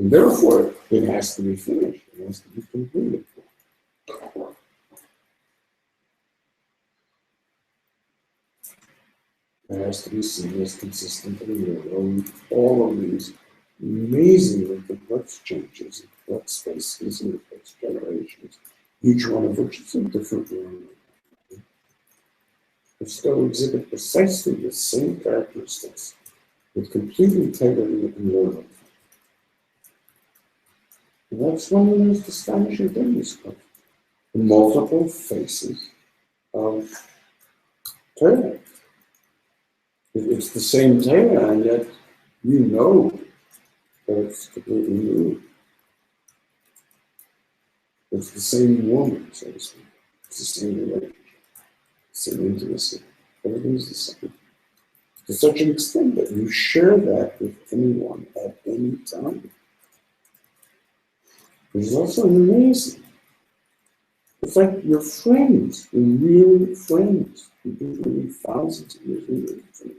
And therefore, it has to be finished. It has to be completed. It has to be seen as consistent in the world. All of these amazingly complex changes in complex spaces and complex generations, each one of which is a different one, but still exhibit precisely the same characteristics with complete integrity and loyalty. And that's one of the most astonishing things of the multiple faces of Torah. It's the same Torah, and yet you know that it's completely new. It's the same woman, so to speak. It's the same relationship, the same intimacy. Everything's the same. To such an extent that you share that with anyone at any time. Which is also amazing. It's like your friends, your real friends. You've been with thousands of years, real friends.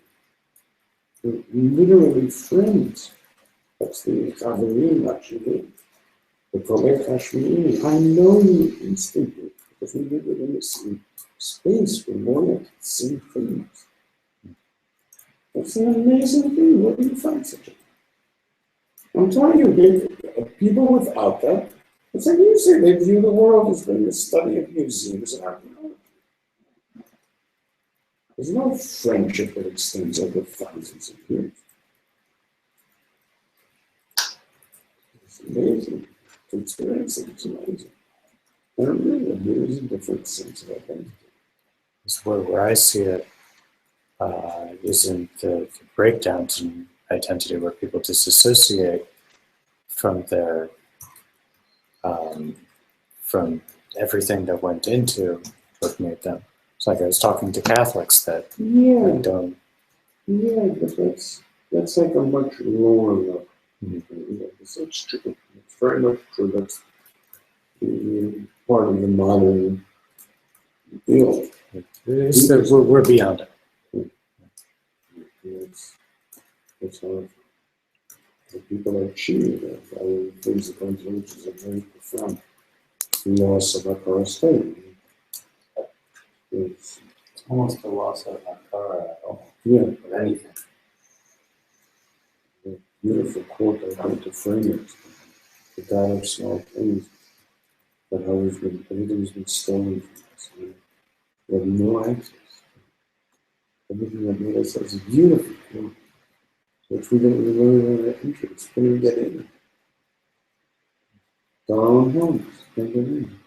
You're literally friends. That's the Chaverim, actually. The Kolech Hashmini. I know you instantly because we live within the same space. We're more like the same things. That's an amazing thing. Where do you find such a thing? I'm telling you, people without that, it's like you say, they view the world as being the study of museums and archaeology. There's no friendship that extends over thousands of years. It's amazing to experience it. It's amazing. And really, there is a different sense of identity. It's where I see it is in the breakdowns in identity where people disassociate from their from everything that went into what made them. It's like I was talking to Catholics that Yeah, don't. yeah, but that's like a much lower level. It's true. It's very much true. That's part of the modern deal. It's that we're beyond it. It's how the people are cheated of all the things that come through, which is a very profound loss of our correspondence. It's Almost a loss of Akara at all, yeah, with anything. a beautiful quote I want to frame it. The God of small things, but how everything's been stolen from us. We have no access. Everything that made us is beautiful. Which we don't even know the entrance. Can we get in? Our own homes. Can't get in.